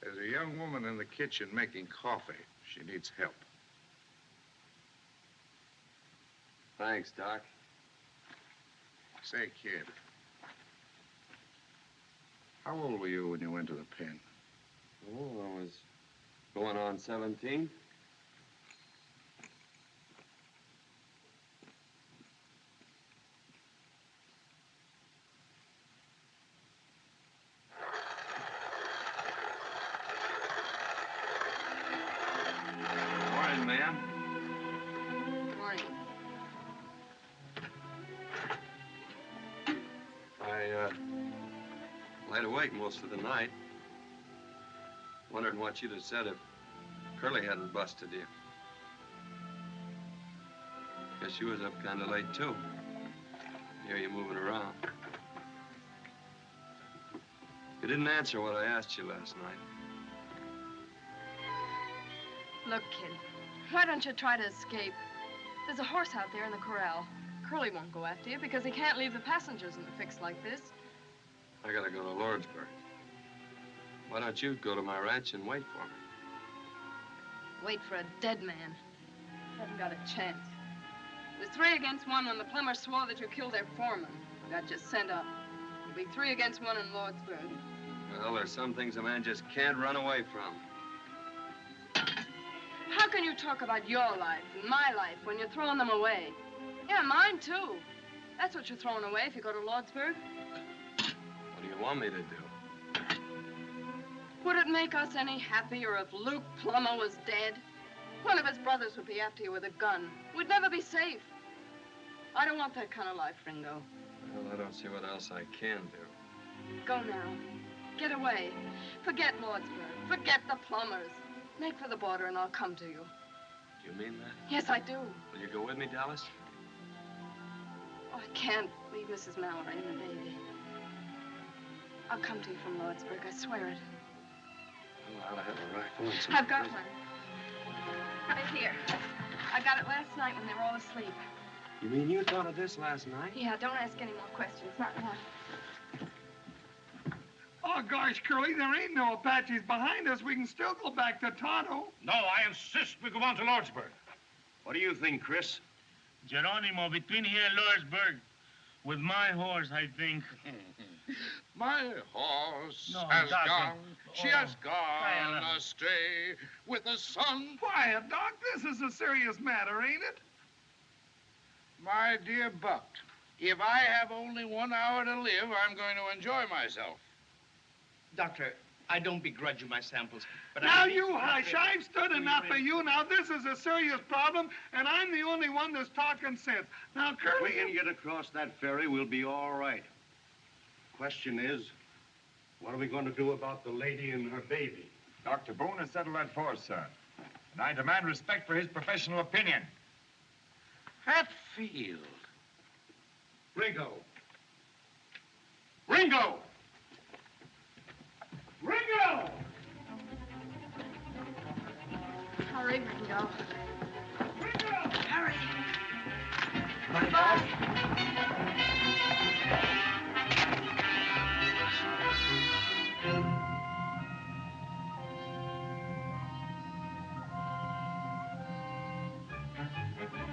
There's a young woman in the kitchen making coffee. She needs help. Thanks, Doc. Say, kid, how old were you when you went to the pen? Oh, I was going on 17. Morning, ma'am. Morning. I laid awake most of the night, wondering what you'd have said if Curly hadn't busted you. Guess she was up kind of late, too. Hear you moving around. You didn't answer what I asked you last night. Look, kid, why don't you try to escape? There's a horse out there in the corral. Curly won't go after you because he can't leave the passengers in a fix like this. I gotta go to Lordsburg. Why don't you go to my ranch and wait for me? Wait for a dead man. Haven't got a chance. It was 3 against 1 when the plumber swore that you killed their foreman. Got just sent up. It'll be 3 against 1 in Lordsburg. Well, there's some things a man just can't run away from. How can you talk about your life and my life when you're throwing them away? Yeah, mine too. That's what you're throwing away if you go to Lordsburg. What do you want me to do? Would it make us any happier if Luke Plummer was dead? One of his brothers would be after you with a gun. We'd never be safe. I don't want that kind of life, Ringo. Well, I don't see what else I can do. Go now. Get away. Forget Lordsburg. Forget the Plumbers. Make for the border and I'll come to you. Do you mean that? Yes, I do. Will you go with me, Dallas? Oh, I can't leave Mrs. Mallory and the baby. I'll come to you from Lordsburg, I swear it. Well, I ought to have a rifle and some... I've got one. Right here. I got it last night when they were all asleep. You mean you thought of this last night? Yeah, don't ask any more questions. Not now. Oh, gosh, Curly, there ain't no Apaches behind us. We can still go back to Tonto. No, I insist we go on to Lordsburg. What do you think, Chris? Geronimo, between here and Lordsburg, with my horse, I think. My horse No, has Doc, gone, she has quiet. gone astray with the sun. Quiet, Doc. This is a serious matter, ain't it? My dear Buck, if I have only 1 hour to live, I'm going to enjoy myself. Doctor, I don't begrudge you my samples, but Now you hush. I've stood enough of you. Now, this is a serious problem, and I'm the only one that's talking sense. Now, If Curly... we can get across that ferry, we'll be all right. Question is, what are we going to do about the lady and her baby? Dr. Boone has settled that for us, sir. And I demand respect for his professional opinion. Hatfield. Ringo! Ringo! Ringo! Hurry, Ringo. Ringo! Hurry.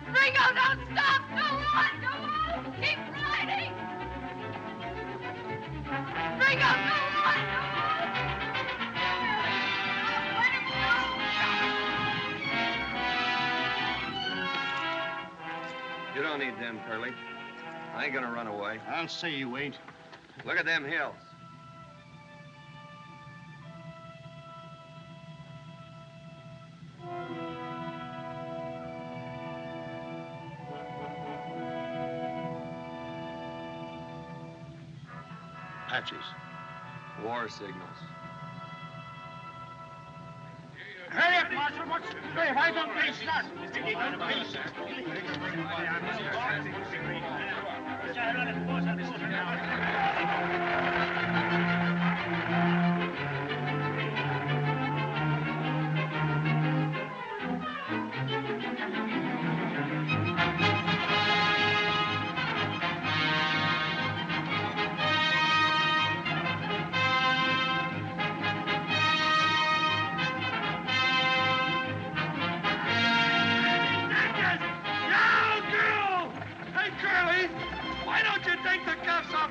Ringo, don't stop! Go on, go on! Keep riding! Ringo, go on, go on! Let him You don't need them, Curly. I ain't gonna run away. I'll say you ain't. Look at them hills. Apaches. War signals. Hurry up, Marshal. Hey, why don't they start?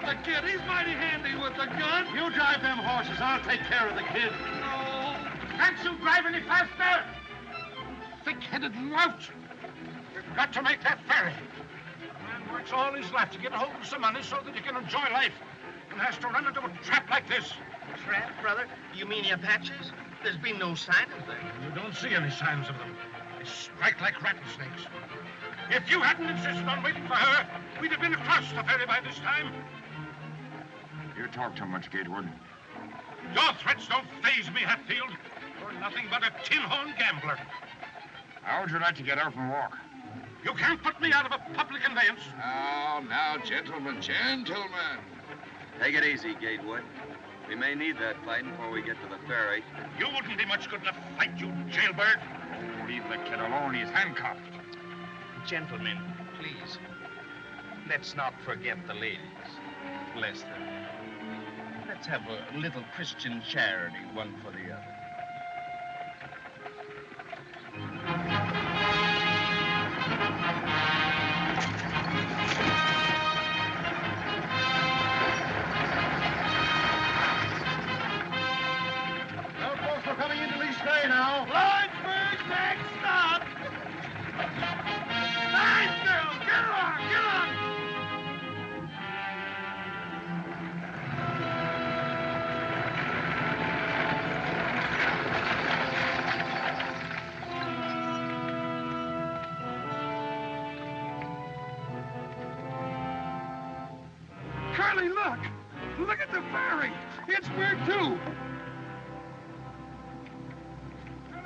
The kid, he's mighty handy with the gun. You drive them horses. I'll take care of the kid. No. Can't you drive any faster? Thick-headed lout. We've got to make that ferry. A man works all his life to get a hold of some money so that he can enjoy life, and has to run into a trap like this. Trap, brother? You mean the Apaches? There's been no sign of them. You don't see any signs of them. They strike like rattlesnakes. If you hadn't insisted on waiting for her, we'd have been across the ferry by this time. You talk too much, Gatewood. Your threats don't faze me, Hatfield. You're nothing but a tin-horn gambler. How would you like to get out and walk? You can't put me out of a public conveyance. Now, gentlemen, gentlemen. Take it easy, Gatewood. We may need that fighting before we get to the ferry. You wouldn't be much good in a fight, you jailbird. Oh, leave the kid alone. He's handcuffed. Gentlemen, please, let's not forget the ladies. Bless them. Let's have a little Christian charity, one for the other. now. Lawrenceburg, next stop. Nice girl. Get on, get on. Curly, look! Look at the ferry! It's Bird, too!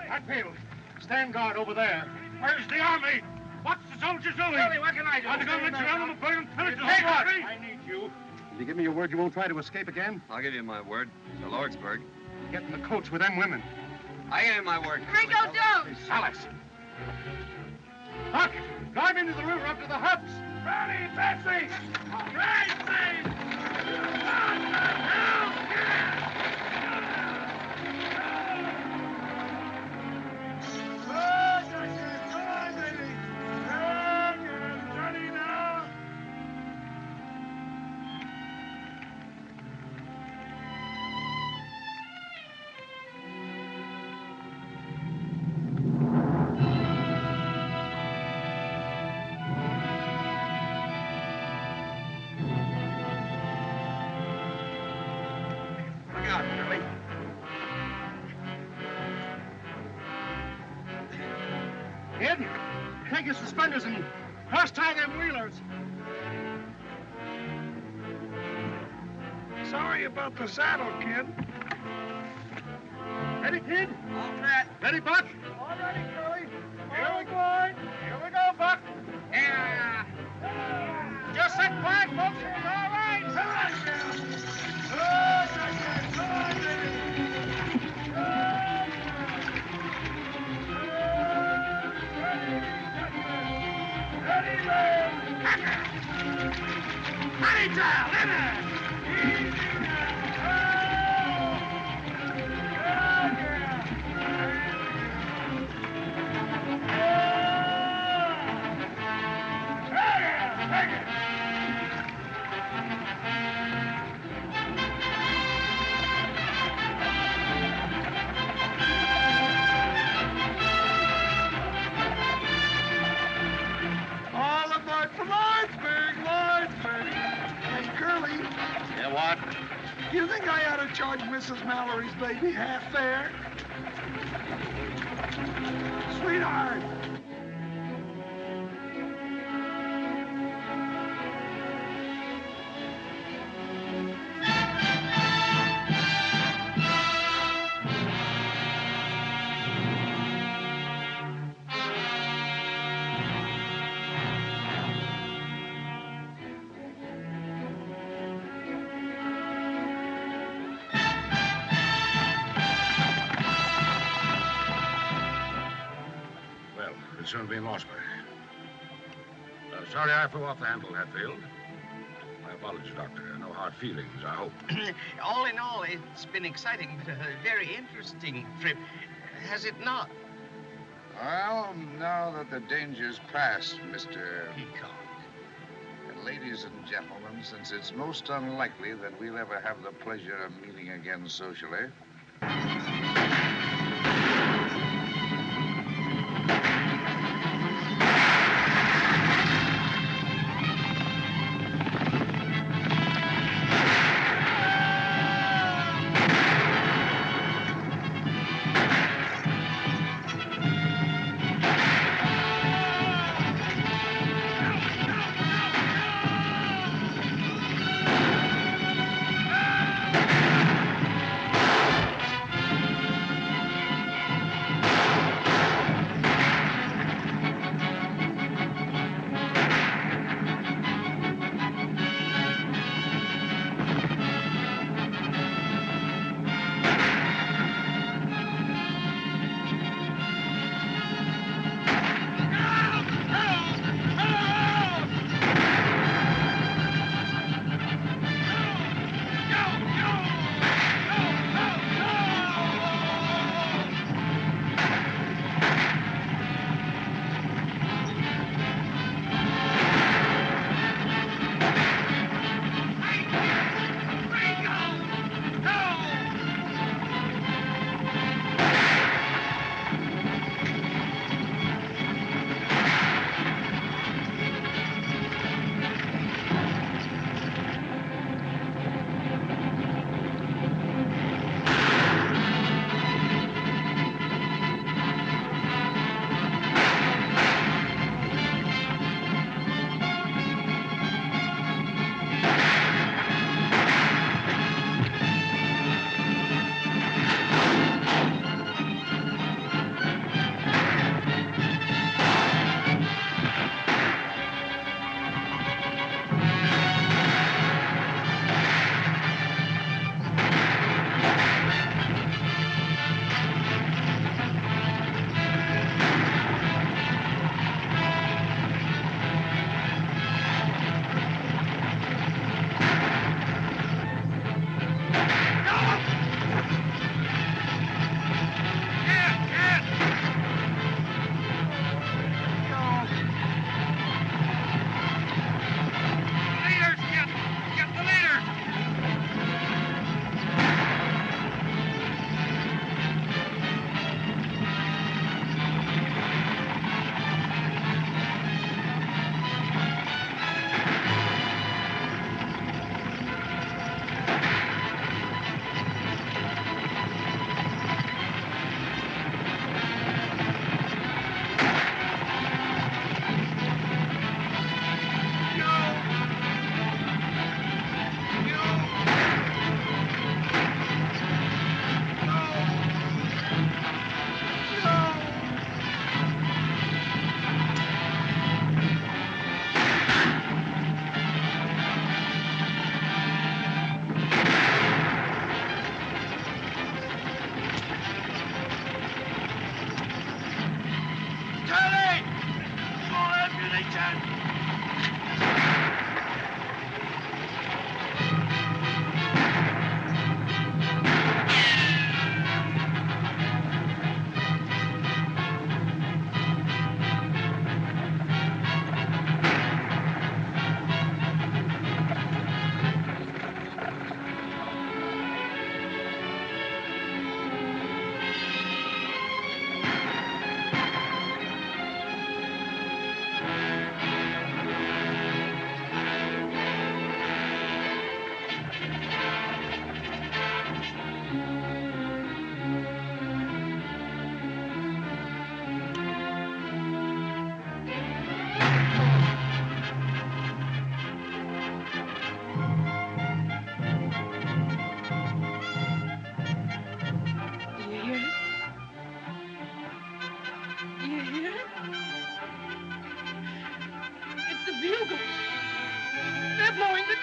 Hatfield, stand guard over there. Where's the army? What's the soldiers doing? Curly, what can I do? Are they going to let Geronimo burn pillage? Hey, what? I need you. Will you give me your word you won't try to escape again? I'll give you my word. To Lordsburg. Get in the coach with them women. I give you my word. Ringo, don't! Alice. Huck, drive into the river up to the huts. Ready, Betsy! Betsy! Look out, Curly. Kid, take your suspenders and cross-tie them wheelers. Sorry about the saddle, kid. Ready, kid? All set. Ready, Buck? All ready, Curly. Here we go. Here we go, Buck. Yeah. Just sit quiet, folks. It's all right. Come on, girl. Come on, baby. Ready, man. Honey child, in there. Easy now. All aboard for Lawrenceburg, Lawrenceburg. Hey, Curly, Yeah, what? do you think I ought to charge Mrs. Mallory's baby half fare? Sweetheart. Well, we'll soon be in Lawsburg. Sorry I flew off the handle, Hatfield. My apologies, Doctor. No hard feelings, I hope. All in all, it's been exciting, but a very interesting trip. Has it not? Well, now that the danger's past, Mr. Peacock. And ladies and gentlemen, since it's most unlikely that we'll ever have the pleasure of meeting again socially,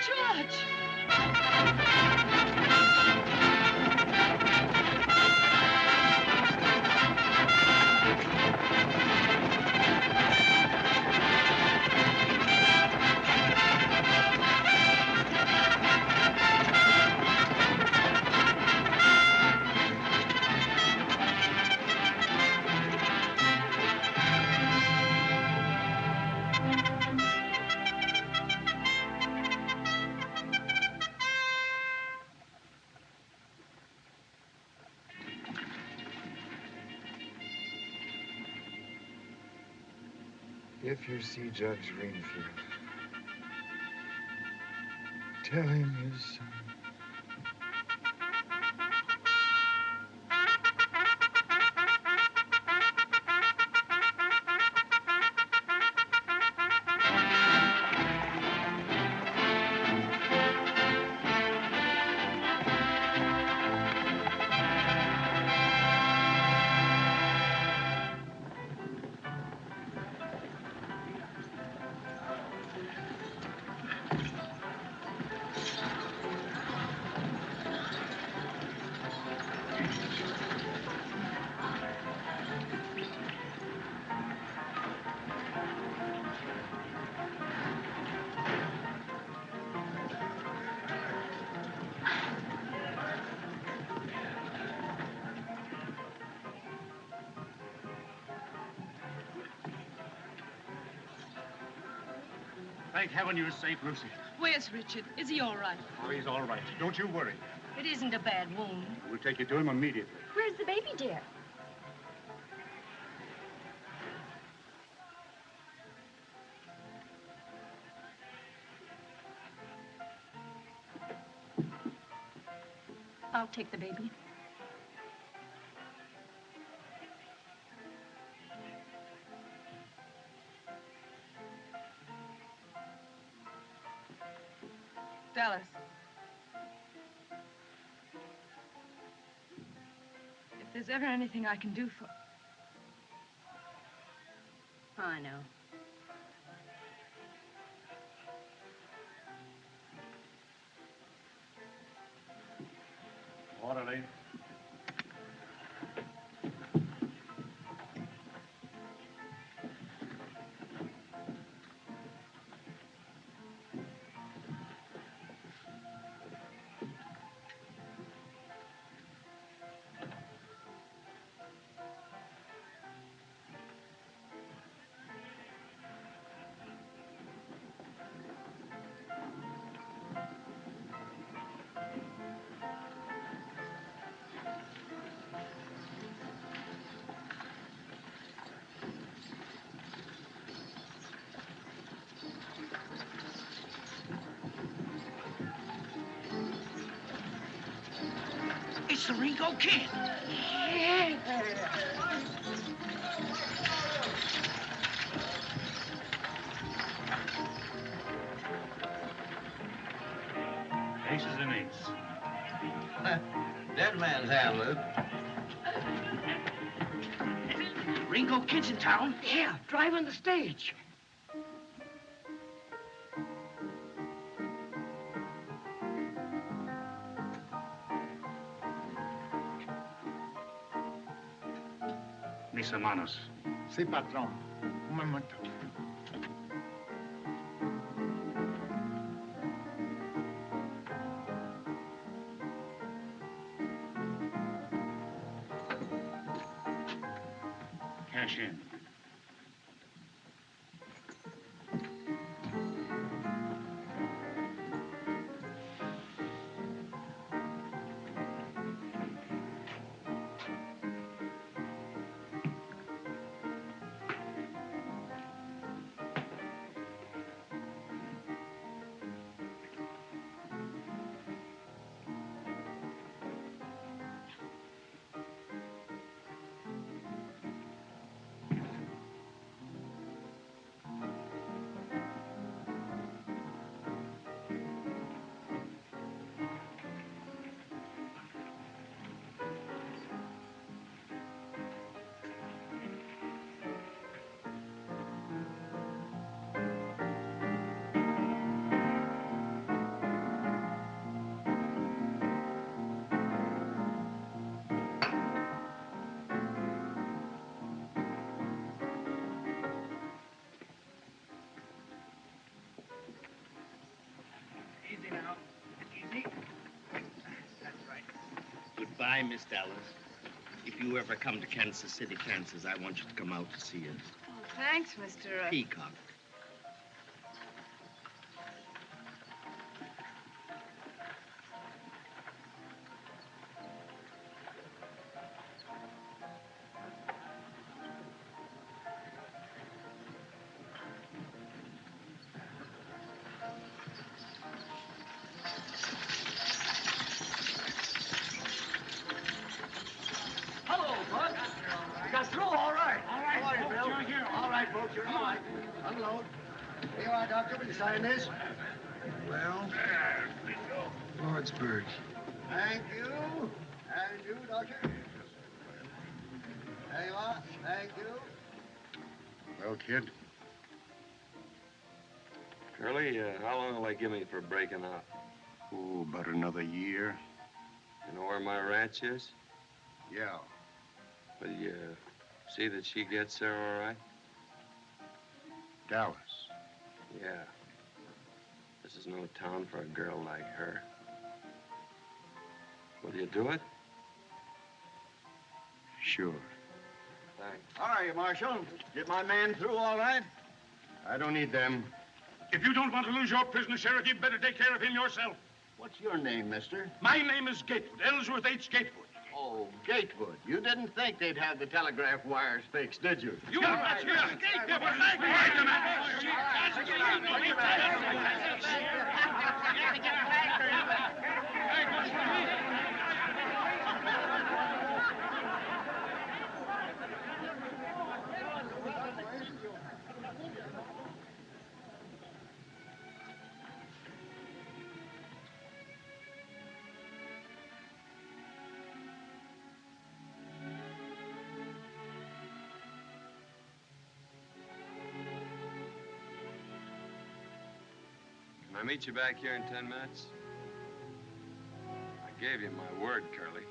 George! If you see Judge Greenfield, tell him his son. Thank heaven you're safe, Lucy. Where's Richard? Is he all right? Oh, he's all right. Don't you worry. It isn't a bad wound. We'll take you to him immediately. Where's the baby, dear? I'll take the baby. Dallas. If there's ever anything I can do for... I know. Orderly. It's the Ringo Kid. Aces and eights. Dead man's hand, Luke. Ringo Kid's in town? Yeah, driving the stage. Mis hermanos. Sí, patrón. Un momento. Cash in. Goodbye, Miss Dallas. If you ever come to Kansas City, Kansas, I want you to come out to see us. Oh, thanks, Mr. Peacock. Hello, Bud. You got through all right. All right, How are you, folks, Bill? you're here. All right, folks, you're all right. Unload. Here you are, Doctor. Will you sign this? Well, Lordsburg. Thank you. And you, Doctor. There you are. Thank you. Well, kid, Curly, how long will they give me for breaking out? oh, about another year. You know where my ranch is? Yeah. Will you see that she gets there all right? Dallas. Yeah. This is no town for a girl like her. Will you do it? Sure. Thanks. How are you, Marshal? Get my man through all right? I don't need them. If you don't want to lose your prisoner, Sheriff, you'd better take care of him yourself. What's your name, mister? My name is Gatewood, Ellsworth H. Gatewood. Oh, Gatewood. You didn't think they'd have the telegraph wires fixed, did you? You are right, Gatewood. Can I meet you back here in 10 minutes? I gave you my word, Curly.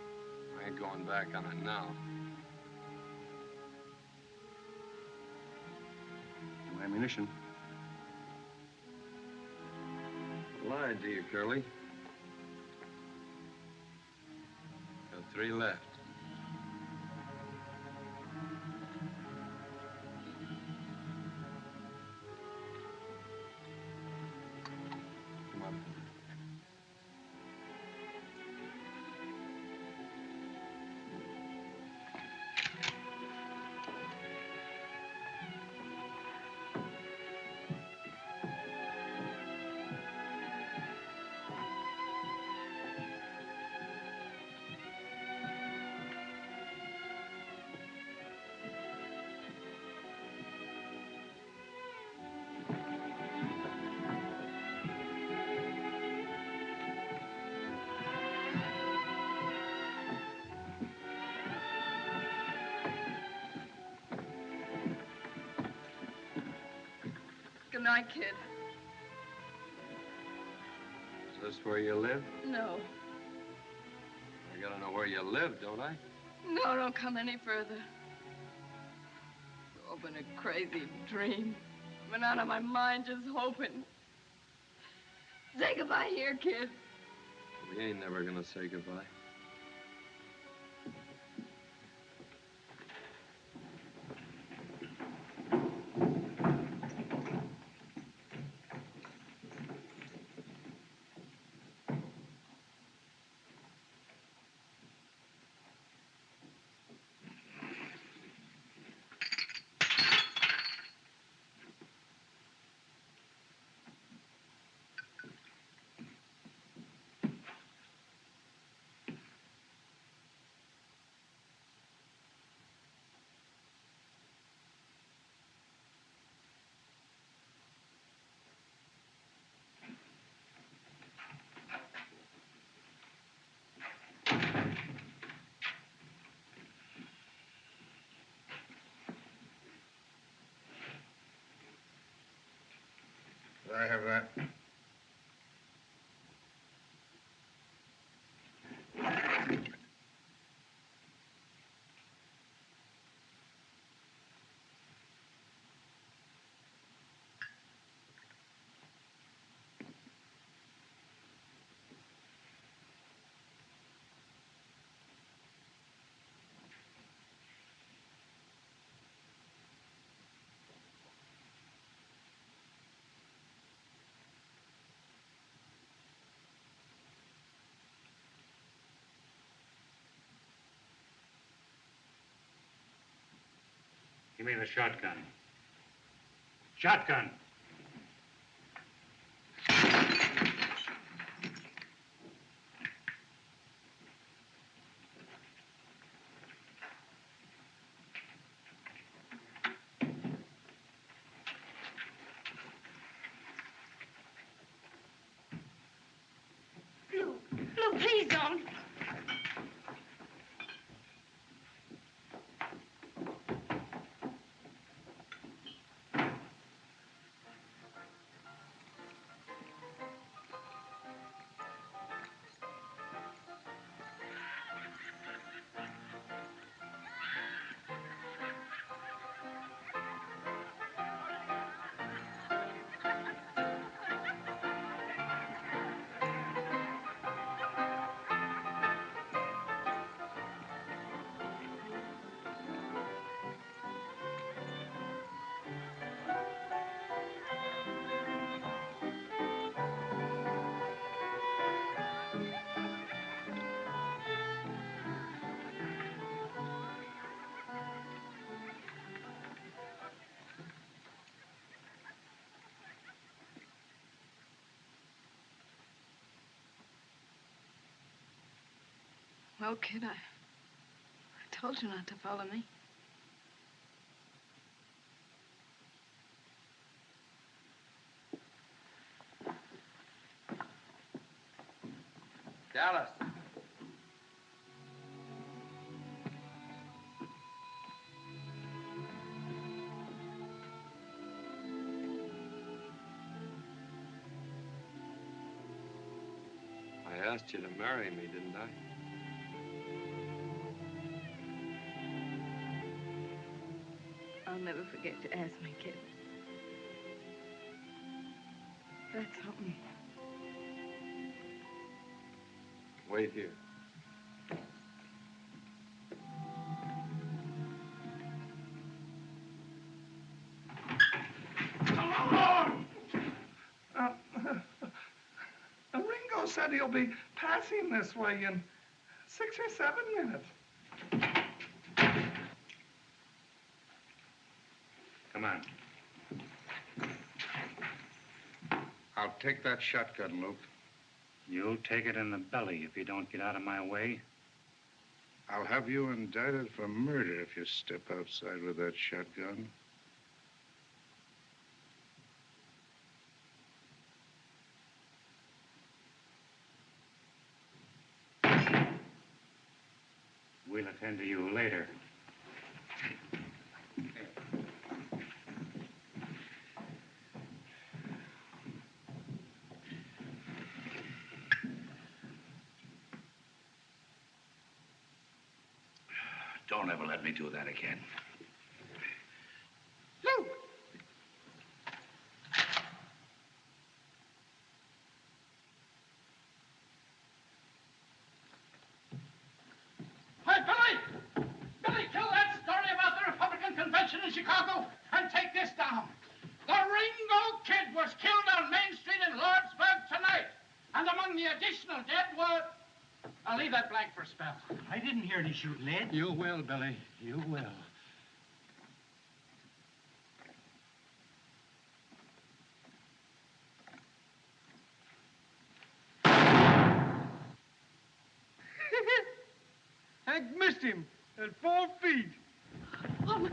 I ain't going back on it now. No ammunition. I lied to you, Curly. Got 3 left. Come on. Good night, kid. Is this where you live? No. I gotta know where you live, don't I? No, don't come any further. It's all been a crazy dream. I've been out of my mind just hoping. Say goodbye here, kid. We ain't never gonna say goodbye. I have that. Give me the shotgun. Shotgun. Blue, please don't. Well, kid, I told you not to follow me. Dallas. I asked you to marry me, didn't I? I'll never forget to ask me, kid. That's something. Wait here. Ringo said he'll be passing this way in 6 or 7 minutes. Come on. I'll take that shotgun, Luke. You'll take it in the belly if you don't get out of my way. I'll have you indicted for murder if you step outside with that shotgun. We'll attend to you later. Don't ever let me do that again. Luke! Hey, Billy! Billy, kill that story about the Republican convention in Chicago and take this down. The Ringo Kid was killed on Main Street in Lordsburg tonight. And among the additional dead were... I'll leave that blank for a spell. I didn't hear any shooting, Ed. You will, Billy. You will. Hank missed him at 4 feet. Oh,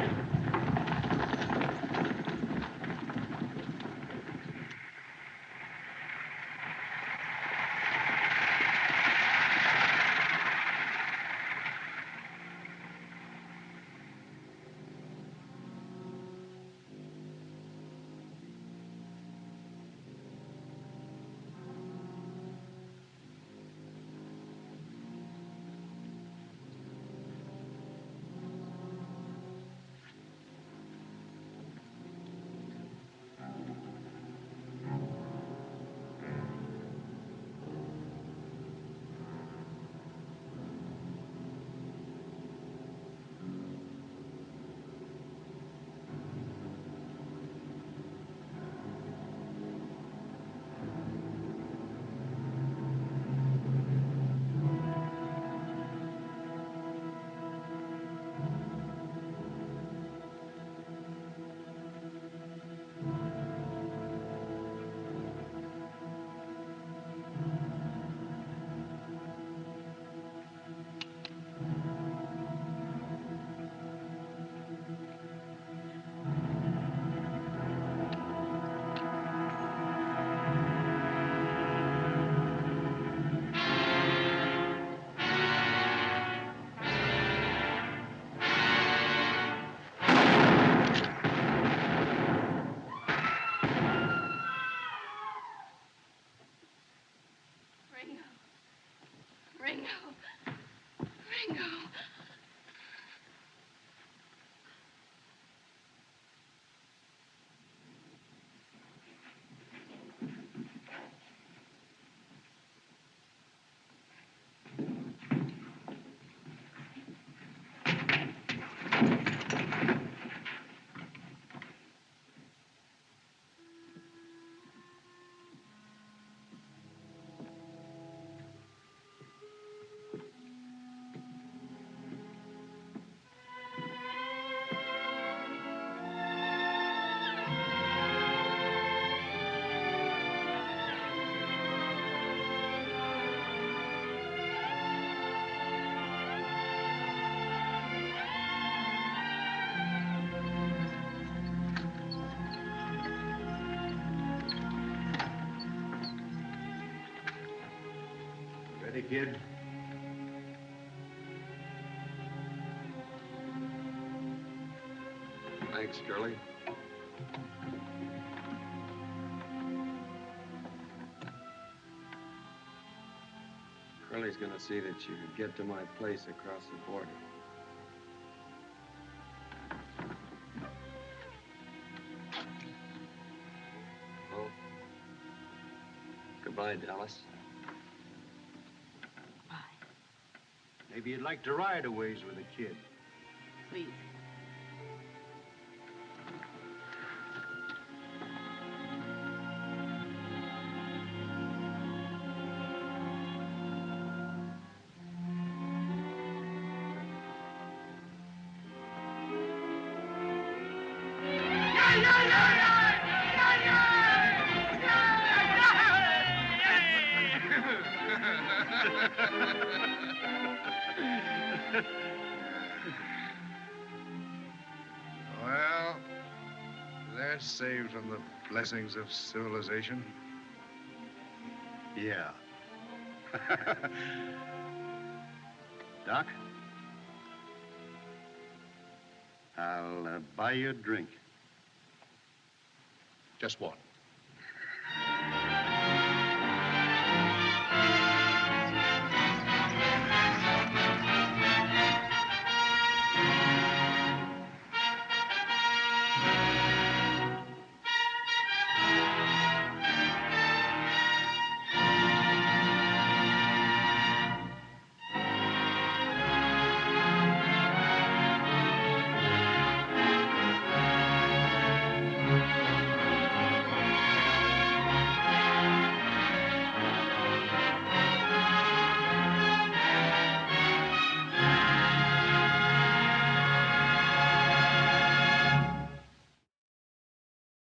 kid. Thanks, Curly. Curly's gonna see that you get to my place across the border. Well, goodbye, Dallas. Maybe you'd like to ride a ways with a kid. Please. Well, that's saved from the blessings of civilization. Yeah. Doc, I'll buy you a drink. Just one.